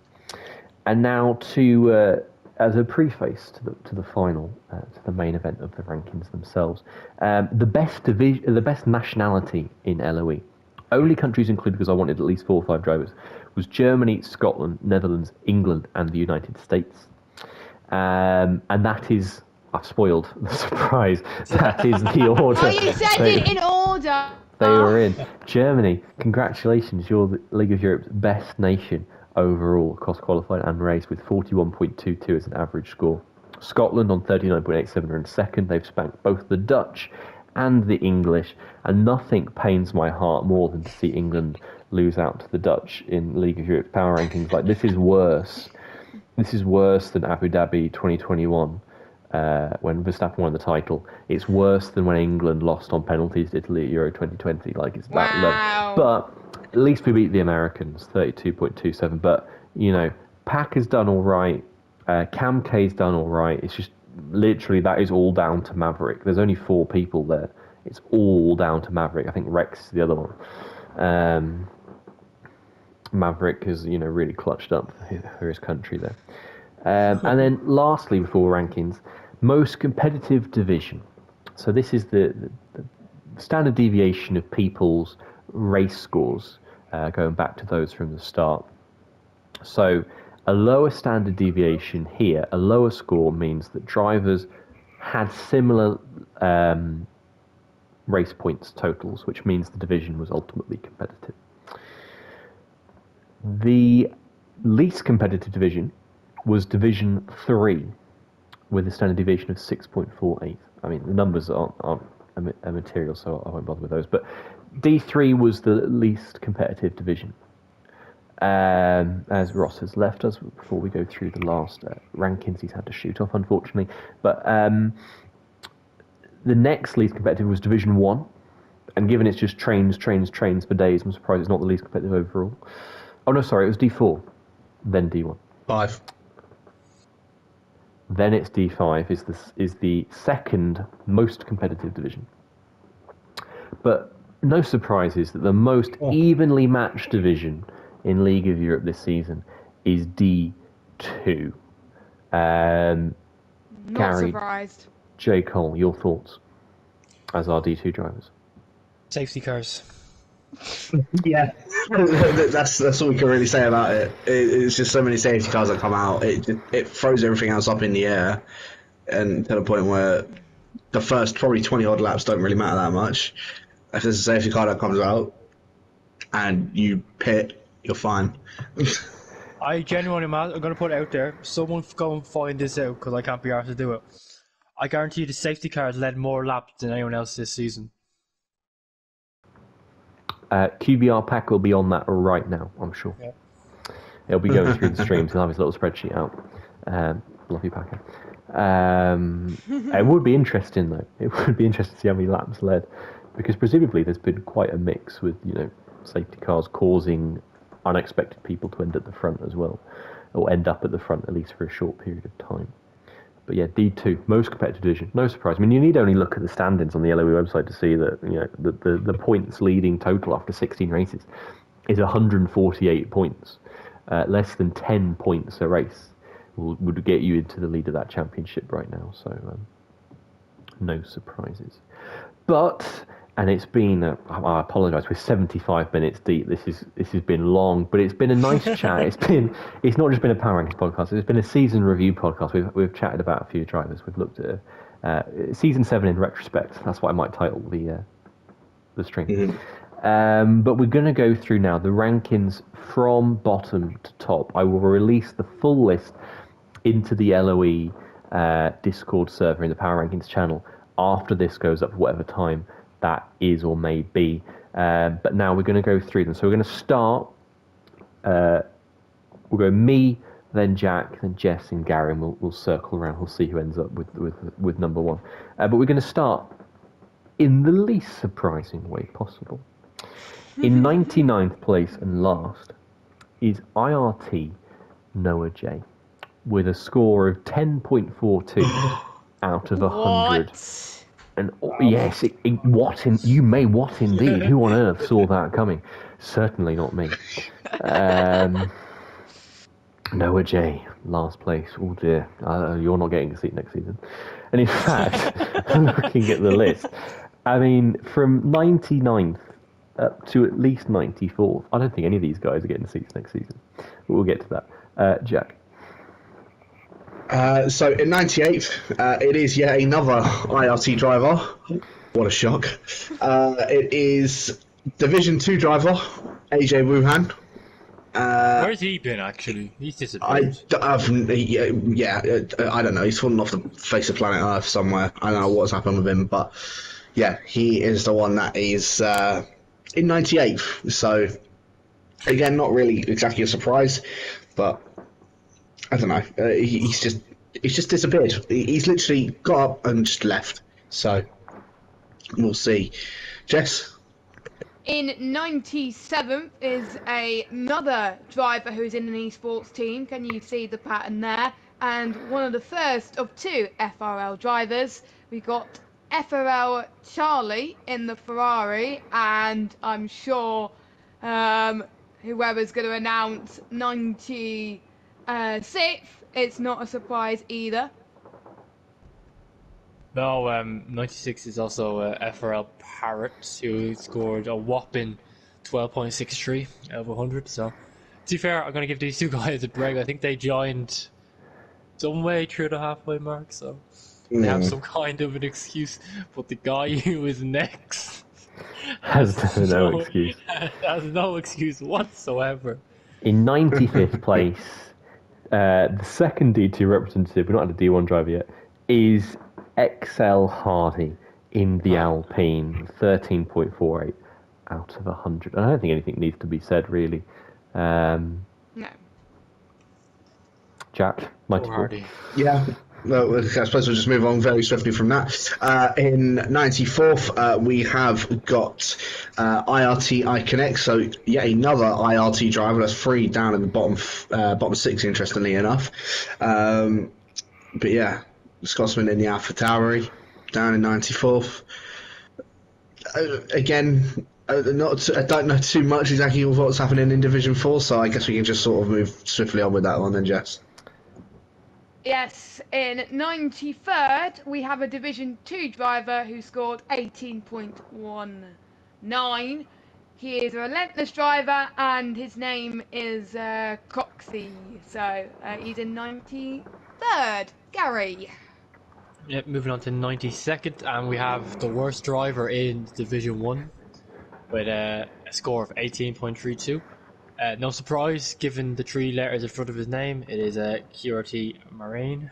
And now to as a preface to the final, to the main event of the rankings themselves, the best nationality in LOE. Only countries included because I wanted at least 4 or 5 drivers was Germany, Scotland, Netherlands, England, and the United States. And that is, I've spoiled the surprise. That is the order. Oh, you said it in order. They were in. Germany, congratulations, you're the League of Europe's best nation overall across qualifying and race with 41.22 as an average score. Scotland on 39.87 are in second. They've spanked both the Dutch and the English, and nothing pains my heart more than to see England lose out to the Dutch in League of Europe's power rankings. Like, this is worse. This is worse than Abu Dhabi 2021. When Verstappen won the title. It's worse than when England lost on penalties to Italy at Euro 2020. Like, it's that low. But at least we beat the Americans, 32.27. But, you know, Pack has done all right. Cam K's done all right. It's just literally that is all down to Maverick. There's only 4 people there. It's all down to Maverick. I think Rex is the other one. Maverick has, you know, really clutched up for his country there. And then lastly, before rankings, most competitive division. So this is the standard deviation of people's race scores, going back to those from the start. So a lower standard deviation here, a lower score means that drivers had similar race points totals, which means the division was ultimately competitive. The least competitive division was Division 3, with a standard deviation of 6.48. I mean, the numbers aren't immaterial, so I won't bother with those. But D3 was the least competitive division. As Ross has left us, before we go through the last rankings, he's had to shoot off, unfortunately. But the next least competitive was Division 1. And given it's just trains for days, I'm surprised it's not the least competitive overall. Oh, no, sorry, it was D4, then D1. 5. Then it's D5 is the second most competitive division. But no surprises that the most evenly matched division in League of Europe this season is D2. Not Gary, surprised. J. Cole, your thoughts as our D2 drivers? Safety cars. Yeah, that's all we can really say about it. It's just so many safety cars that come out. It throws everything else up in the air, and to the point where the first probably 20 odd laps don't really matter that much. If there's a safety car that comes out and you pit, you're fine. I genuinely, I'm going to put it out there. Someone go and find this out because I can't be asked to do it. I guarantee you the safety car has led more laps than anyone else this season. QVR Pack will be on that right now, I'm sure. Yeah. He'll be going through the streams. He'll have his little spreadsheet out. Love you, Packer. It would be interesting, though. It would be interesting to see how many laps led, because presumably there's been quite a mix with, safety cars causing unexpected people to end at the front as well, or end up at the front at least for a short period of time. But yeah, D2, most competitive division, no surprise. I mean, you need only look at the standings on the LOE website to see that the points leading total after 16 races is 148 points. Less than 10 points a race would get you into the lead of that championship right now. So no surprises. And it's been, I apologise, we're 75 minutes deep. This has been long, but it's been a nice chat. It's not just been a Power Rankings podcast. It's been a season review podcast. We've chatted about a few drivers. We've looked at season 7 in retrospect. That's what I might title the stream. Mm-hmm. But we're going to go through now the rankings from bottom to top. I will release the full list into the LOE Discord server in the Power Rankings channel after this goes up, whatever time that is or may be. But now we're going to go through them. So we're going to start. We'll go me, then Jack, then Jess, and Gary, and we'll circle around. We'll see who ends up with number 1. But we're going to start in the least surprising way possible. In 99th place and last is IRT Noah J with a score of 10.42 out of 100. What? And yes, you may what indeed? Who on earth saw that coming? Certainly not me. Noah J, last place. Oh dear, you're not getting a seat next season. And in fact, looking at the list, I mean, from 99th up to at least 94th, I don't think any of these guys are getting seats next season. But we'll get to that. Jack. So in 98th, it is yet another IRT driver. What a shock. It is Division 2 driver, AJ Wuhan. Where's he been, actually? He's disappeared. I don't know. He's fallen off the face of planet Earth somewhere. I don't know what's happened with him, but yeah, he is the one that is in 98th. So, again, not really exactly a surprise, but I don't know. He's just disappeared. He's literally got up and just left. So we'll see. Jess? In 97th is another driver who's in an esports team. Can you see the pattern there? And one of the first of 2 FRL drivers. We got FRL Charlie in the Ferrari, and I'm sure whoever's going to announce 96th, it's not a surprise either. No, 96 is also FRL Parrot, who scored a whopping 12.63 out of 100. So, to be fair, I'm going to give these 2 guys a break. I think they joined some way through the halfway mark, so they have some kind of an excuse. But the guy who is next has no excuse. Has no excuse whatsoever. In 95th place, the second D2 representative, we're not had a D1 driver yet, is XL Hardy in the Alpine, 13.48 out of 100. I don't think anything needs to be said, really. No. Jack, Mighty Hardy. Yeah. Well, I suppose we'll just move on very swiftly from that. In 94th, we have got IRT iConnect, so yet another IRT driver. That's 3 down in the bottom 6, interestingly enough. But yeah, Scotsman in the AlphaTauri, down in 94th. Again, I don't know too much exactly of what's happening in Division 4, so I guess we can just sort of move swiftly on with that one then, Jess. Yes, in 93rd, we have a Division 2 driver who scored 18.19. He is a relentless driver, and his name is Coxey. So he's in 93rd. Gary. Yep, moving on to 92nd, and we have the worst driver in Division 1 with a score of 18.32. No surprise, given the 3 letters in front of his name, it is a QRT Marine.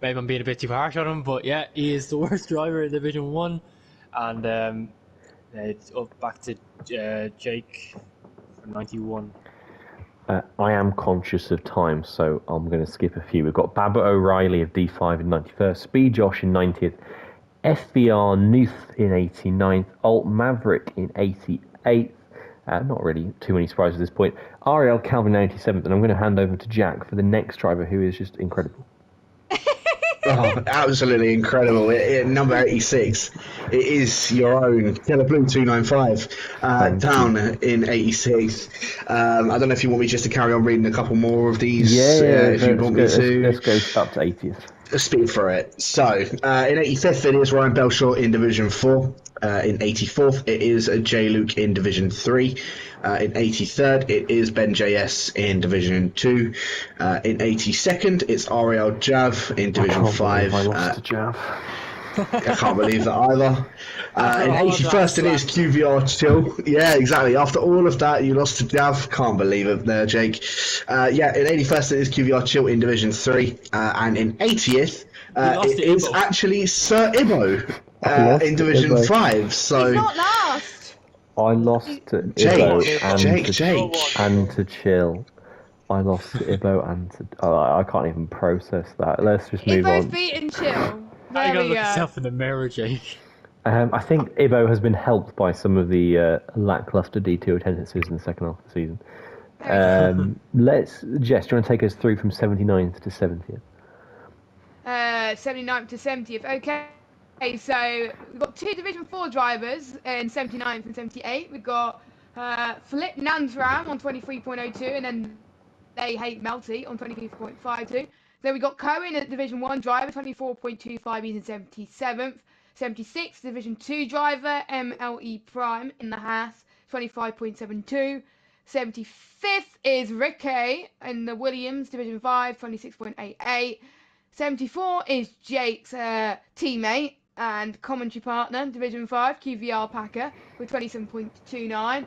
Maybe I'm being a bit too harsh on him, but yeah, he is the worst driver in Division 1. And it's up back to Jake for 91. I am conscious of time, so I'm going to skip a few. We've got Babbitt O'Reilly of D5 in 91st, Speed Josh in 90th, FBR Nuth in 89th, Alt Maverick in 88th. Not really too many surprises at this point. Ariel Calvin in 87th, and I'm going to hand over to Jack for the next driver, who is just incredible. Oh, absolutely incredible. Number 86, it is your own Killer Blue 295 down in 86. I don't know if you want me just to carry on reading a couple more of these. If you want me to. Let's go up to 80th. Speed for it. So, in 85th, it is Ryan Belshaw in Division 4. In 84th, it is J. Luke in Division 3. In 83rd, it is Ben JS in Division 2. In 82nd, it's Ariel Jav in Division 5. I lost to Jav. I can't believe that either. In 81st, it is QVR Chill. Yeah, exactly. After all of that, you lost to Jav. Can't believe it there, Jake. In 81st, it is QVR Chill in Division 3. And in 80th, it is actually Sir Ibo in Division 5. So He's not last. I lost to Ibo and to Chill. I lost to Ibo and to... I can't even process that. Let's just move on. Ibo's beaten Chill. How you gonna look yourself in the mirror, Jake? I think Ibo has been helped by some of the lackluster D2 attendances in the second half of the season. Jess, do you want to take us through from 79th to 70th? 79th to 70th. Okay, so we've got 2 Division 4 drivers in 79th and 78. We've got Philip Nansram on 23.02, and then They Hate Melty on 23.52. Then we got Cohen at Division 1 driver, 24.25, he's in 77th. 76th, Division 2 driver, MLE Prime in the Haas, 25.72. 75th is Ricky in the Williams, Division 5, 26.88. 74 is Jake's teammate and commentary partner, Division 5, QVR Packer, with 27.29.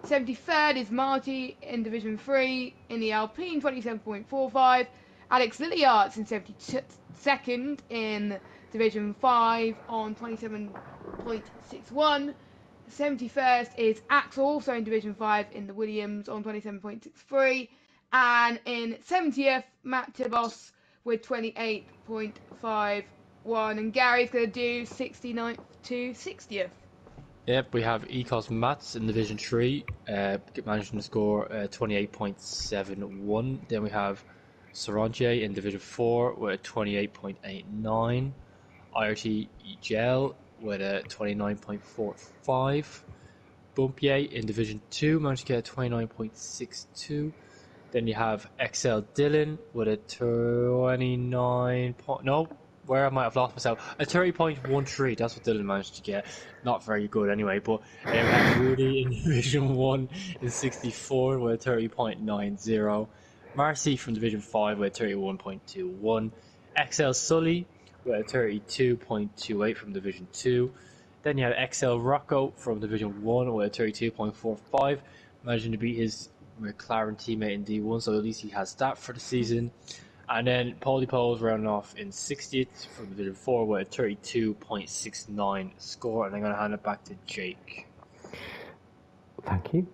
73rd is Marty in Division 3 in the Alpine, 27.45. Alex Lilliarts in 72nd in Division 5 on 27.61. 71st is Axel, also in Division 5 in the Williams on 27.63. And in 70th, Matt Tibos with 28.51. And Gary's going to do 69th to 60th. Yep, we have Ecos Mats in Division 3, managing to score 28.71. Then we have Saranche in Division 4 with a 28.89. IRT Gel with a 29.45. Bumpier in Division 2 managed to get a 29.62. Then you have XL Dillon with a 29. Where I might have lost myself. A 30.13, that's what Dylan managed to get. Not very good anyway, but we have Rudy in Division 1 in 64 with a 30.90. Marcy from Division 5 with a 31.21. XL Sully with a 32.28 from Division 2. Then you have XL Rocco from Division 1 with a 32.45, managing to beat his McLaren teammate in D1, so at least he has that for the season. And then Paulie Poles rounding off in 60th from Division 4 with a 32.69 score, and I'm going to hand it back to Jake. Thank you.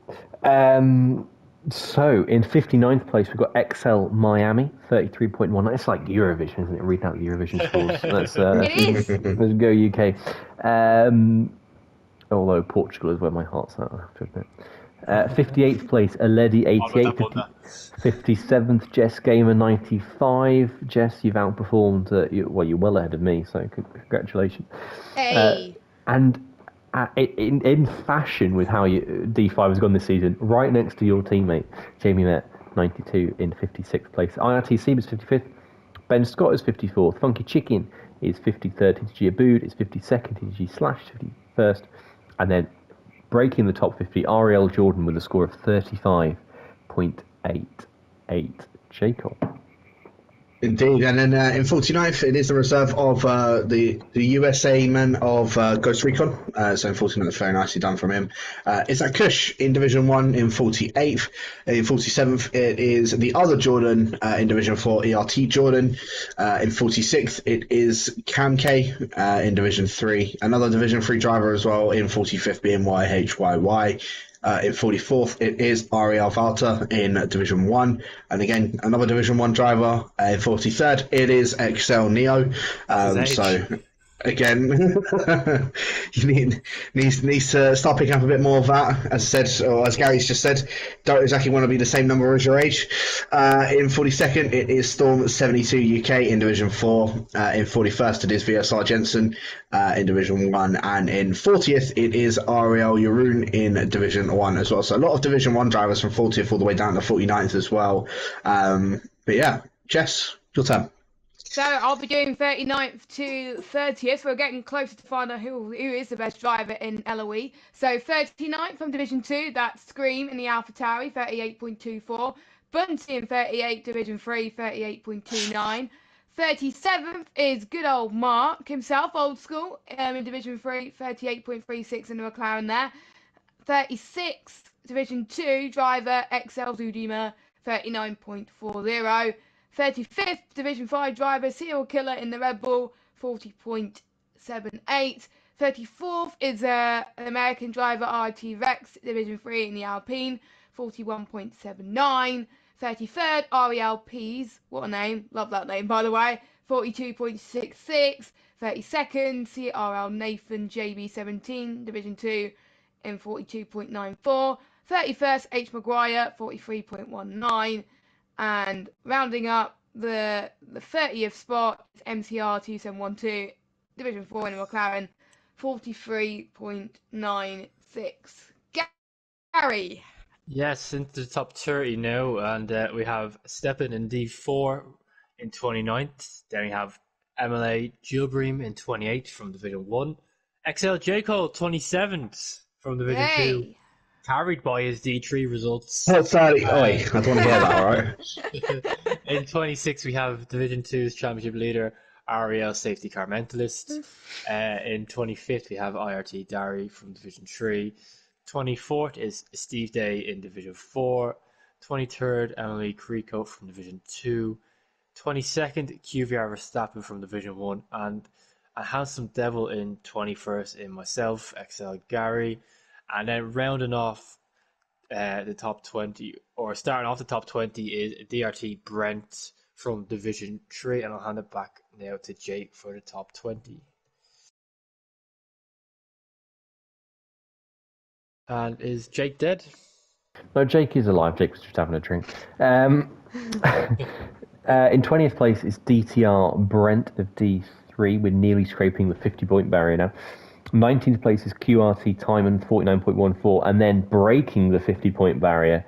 So, in 59th place, we've got XL Miami, 33.1. It's like Eurovision, isn't it? Reading out the Eurovision scores. Let's go UK. Although Portugal is where my heart's at, I have to admit. 58th place, Aledi 88. 57th, Jess Gamer 95. Jess, you've outperformed. You're well ahead of me, so congratulations. Hey. And in fashion with how D5 has gone this season, right next to your teammate, Jamie Met, 92 in 56th place. IRT Seam is 55th. Ben Scott is 54th. Funky Chicken is 53rd. TTG Abood is 52nd. TTG Slash 51st. And then breaking the top 50, Ariel Jordan with a score of 35.88. Jacob. Indeed, and then in 49th, it is the reserve of the USA man of Ghost Recon. So in 49th, very nicely done from him. Is that Kush in Division 1 in 48th. In 47th, it is the other Jordan in Division 4, ERT Jordan. In 46th, it is Cam K in Division 3. Another Division 3 driver as well in 45th, being YHYY. In 44th, it is Ariel Valter in Division 1. And again, another Division 1 driver. In 43rd, it is Xlrj Neo. So, again, you needs to start picking up a bit more of that. As I said, or as Gary's just said, don't exactly want to be the same number as your age. In 42nd, it is Storm 72 UK in Division 4. In 41st, it is VSR Jensen in Division 1. And in 40th, it is Ariel Yarun in Division 1 as well. So a lot of Division 1 drivers from 40th all the way down to 49th as well. But yeah, Jess, your turn. So I'll be doing 39th to 30th. We're getting closer to find out who is the best driver in LOE. So 39th from Division 2, that's Scream in the AlphaTauri, 38.24. Bunty in 38, Division 3, 38.29. 37th is good old Mark himself, old school, in Division 3, 38.36 in the McLaren there. 36th, Division 2 driver, Xlrj Zudima, 39.40. 35th Division 5 driver, Serial Killer in the Red Bull, 40.78. 34th is an American driver, RT Rex, Division 3 in the Alpine, 41.79. 33rd, Ariel Pease, what a name, love that name by the way, 42.66. 32nd, CRL Nathan JB17, Division 2 in 42.94. 31st, H. Maguire, 43.19. And rounding up the 30th spot is MCR 2712, Division 4 in McLaren, 43.96. Gary. Yes, into the top 30 now, and we have Steppen in D4 in 29th. Then we have MLA Gilbream in 28th from Division 1. Xlrj Cole 27th from Division 2. Carried by his D3 results. Oh, sorry. I don't want to hear that, alright? In 26, we have Division 2's championship leader, Ariel Safety Car Mentalist. In 25th, we have IRT Dari from Division 3. 24th is Steve Day in Division 4. 23rd, Emily Creco from Division 2. 22nd, Qvr Verstappen from Division 1. And a handsome devil in 21st in myself, Xlrj Gary. And then rounding off the top 20, or starting off the top 20, is DRT Brent from Division 3. And I'll hand it back now to Jake for the top 20. And is Jake dead? No, Jake is alive. Jake was just having a drink. In 20th place is DTR Brent of D3. We're nearly scraping the 50-point barrier now. 19th place is QRT Timon, 49.14, and then breaking the 50-point barrier.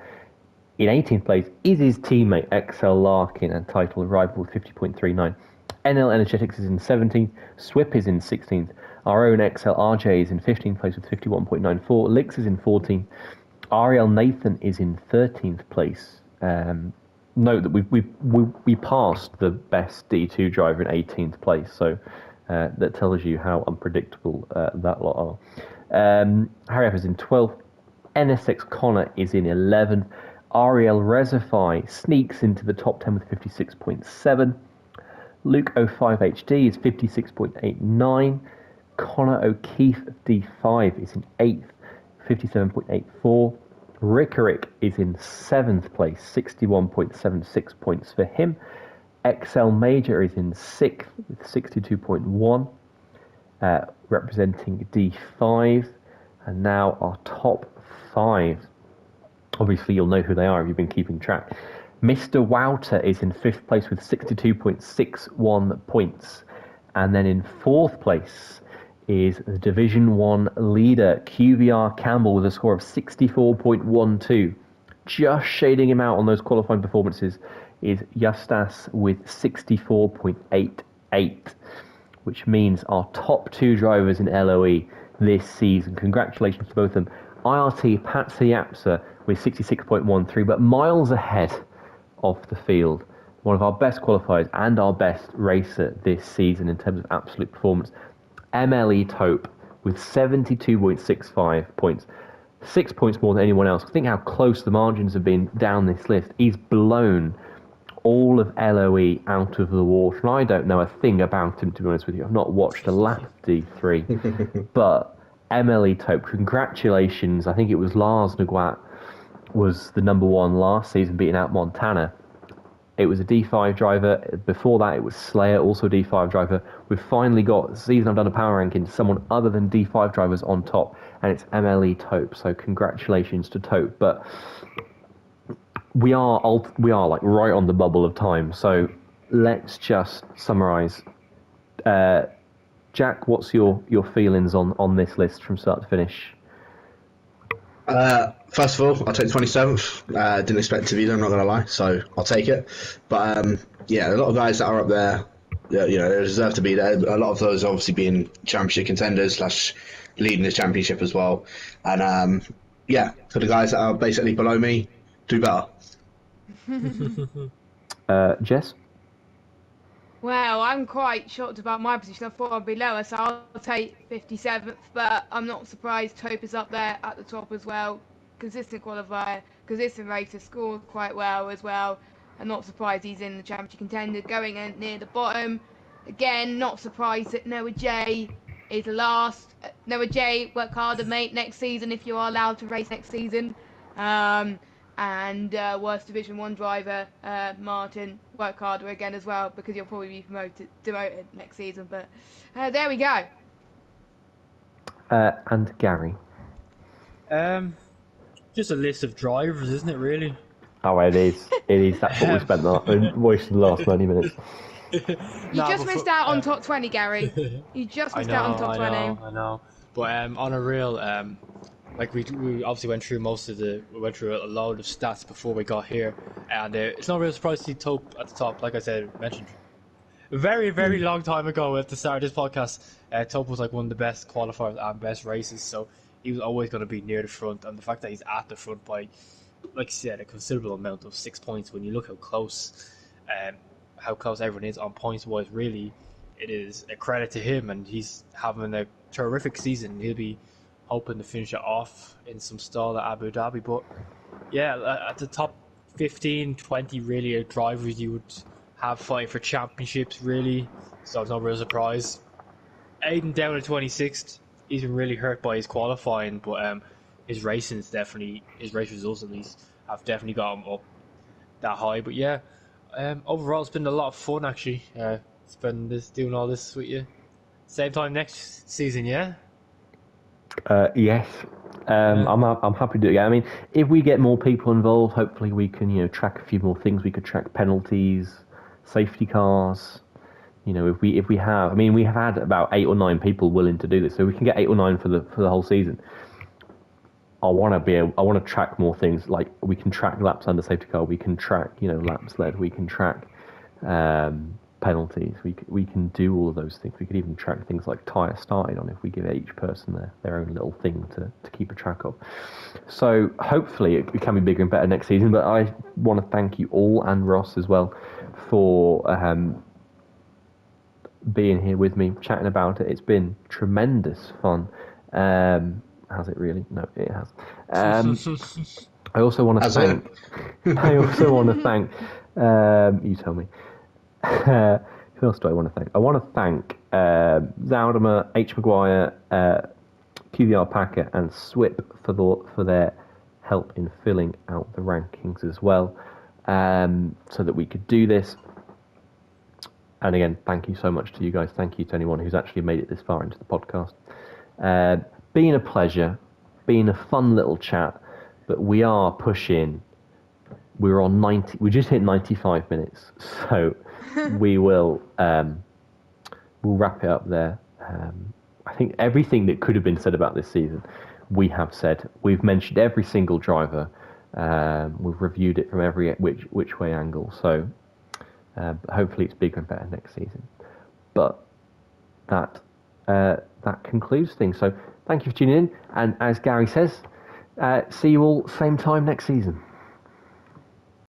In 18th place is his teammate XL Larkin, Untitled Rival with 50.39. NL Energetics is in 17th, Swip is in 16th, our own XLRJ is in 15th place with 51.94, Lix is in 14th, Ariel Nathan is in 13th place. Note that we passed the best D2 driver in 18th place, so that tells you how unpredictable that lot are. Harry F is in 12th. NSX Connor is in 11th. Ariel Rezify sneaks into the top 10 with 56.7. Luke 05HD is 56.89. Connor O'Keefe of D5 is in 8th, 57.84. Rickerick is in 7th place, 61.76 points for him. XL Major is in 6th with 62.1, representing D5. And now our top 5. Obviously, you'll know who they are if you've been keeping track. Mr. Wouter is in 5th place with 62.61 points. And then in 4th place is the Division 1 leader, Qvr Campbell, with a score of 64.12. Just shading him out on those qualifying performances is Justas with 64.88, which means our top 2 drivers in LOE this season. Congratulations to both of them. IRT Patsy Yapsa with 66.13, but miles ahead of the field. one of our best qualifiers and our best racer this season in terms of absolute performance. MLE Tope with 72.65 points. 6 points more than anyone else. Think how close the margins have been down this list. He's blown all of LOE out of the water. And I don't know a thing about him, to be honest with you. I've not watched a lap of D3. But MLE Tope, congratulations. I think it was Lars Nguat was the number one last season, beating out Montana. It was a D5 driver. Before that, it was Slayer, also a D5 driver. We've finally got, the season I've done a power ranking, someone other than D5 drivers on top, and it's MLE Tope. So congratulations to Tope. But we are like right on the bubble of time. So let's just summarise. Jack, what's your feelings on this list from start to finish? First of all, I'll take the 27th. Didn't expect it to be there, I'm not going to lie, so I'll take it. But yeah, a lot of guys that are up there, they deserve to be there. A lot of those obviously being championship contenders / leading the championship as well. And yeah, for the guys that are basically below me, do better. Jess? Well, I'm quite shocked about my position. I thought I'd be lower, so I'll take 57th, but I'm not surprised Tope is up there at the top as well. Consistent qualifier, consistent racer, scored quite well as well. I'm not surprised he's in the championship contender, going in near the bottom. Again, not surprised that Noah J is last. Noah J, work harder, mate, next season if you are allowed to race next season. And worst Division 1 driver, Martin, work harder again as well, because you'll probably be demoted next season. But there we go. And Gary? Just a list of drivers, isn't it, really? Oh, it is. It is. That's what we spent wasting the last 90 minutes. You just missed out on top 20, Gary. You just missed out on top 20. I know. But on a real, like we obviously went through a load of stats before we got here, and it's not a real surprise to see Tope at the top. Like I said, mentioned a very, very long time ago at the start of this podcast, Tope was like one of the best qualifiers and best races, so he was always going to be near the front. And the fact that he's at the front by, like you said, a considerable amount of 6 points, when you look how close everyone is on points wise, really, it is a credit to him, and he's having a terrific season. He'll be hoping to finish it off in some stall at Abu Dhabi. But yeah, at the top 15, 20 really are drivers you would have fighting for championships, really, so it's not a real surprise. Aiden down at 26th, he's been really hurt by his qualifying, but his racing's definitely, his race results at least, have definitely got him up that high. But yeah, overall it's been a lot of fun actually, doing all this with you. Same time next season, yeah? Yes. I'm happy to do it. Yeah, I mean, if we get more people involved, hopefully we can, track a few more things. We could track penalties, safety cars. If we have, I mean, we have had about 8 or 9 people willing to do this, so we can get 8 or 9 for the whole season. I want to track more things. Like we can track laps under safety car. We can track, laps led. We can track penalties. We can do all of those things. We could even track things like tyre started on, if we give each person their own little thing to keep a track of. So hopefully it can be bigger and better next season. But I want to thank you all, and Ross as well, for being here with me, chatting about it. It's been tremendous fun. Has it really? No, it has. I also want to thank. You tell me. Who else do I want to thank? I want to thank Zaldimer, H. Maguire, Qvr Packer, and Swip for their help in filling out the rankings as well, so that we could do this. And again, thank you so much to you guys. Thank you to anyone who's actually made it this far into the podcast. Been a pleasure, been a fun little chat, but we are pushing. We're on 90. We just hit 95 minutes, so we will we'll wrap it up there. I think everything that could have been said about this season, we have said. We've mentioned every single driver. We've reviewed it from every which way angle. So hopefully it's bigger and better next season. But that concludes things. So thank you for tuning in. And as Gary says, see you all same time next season.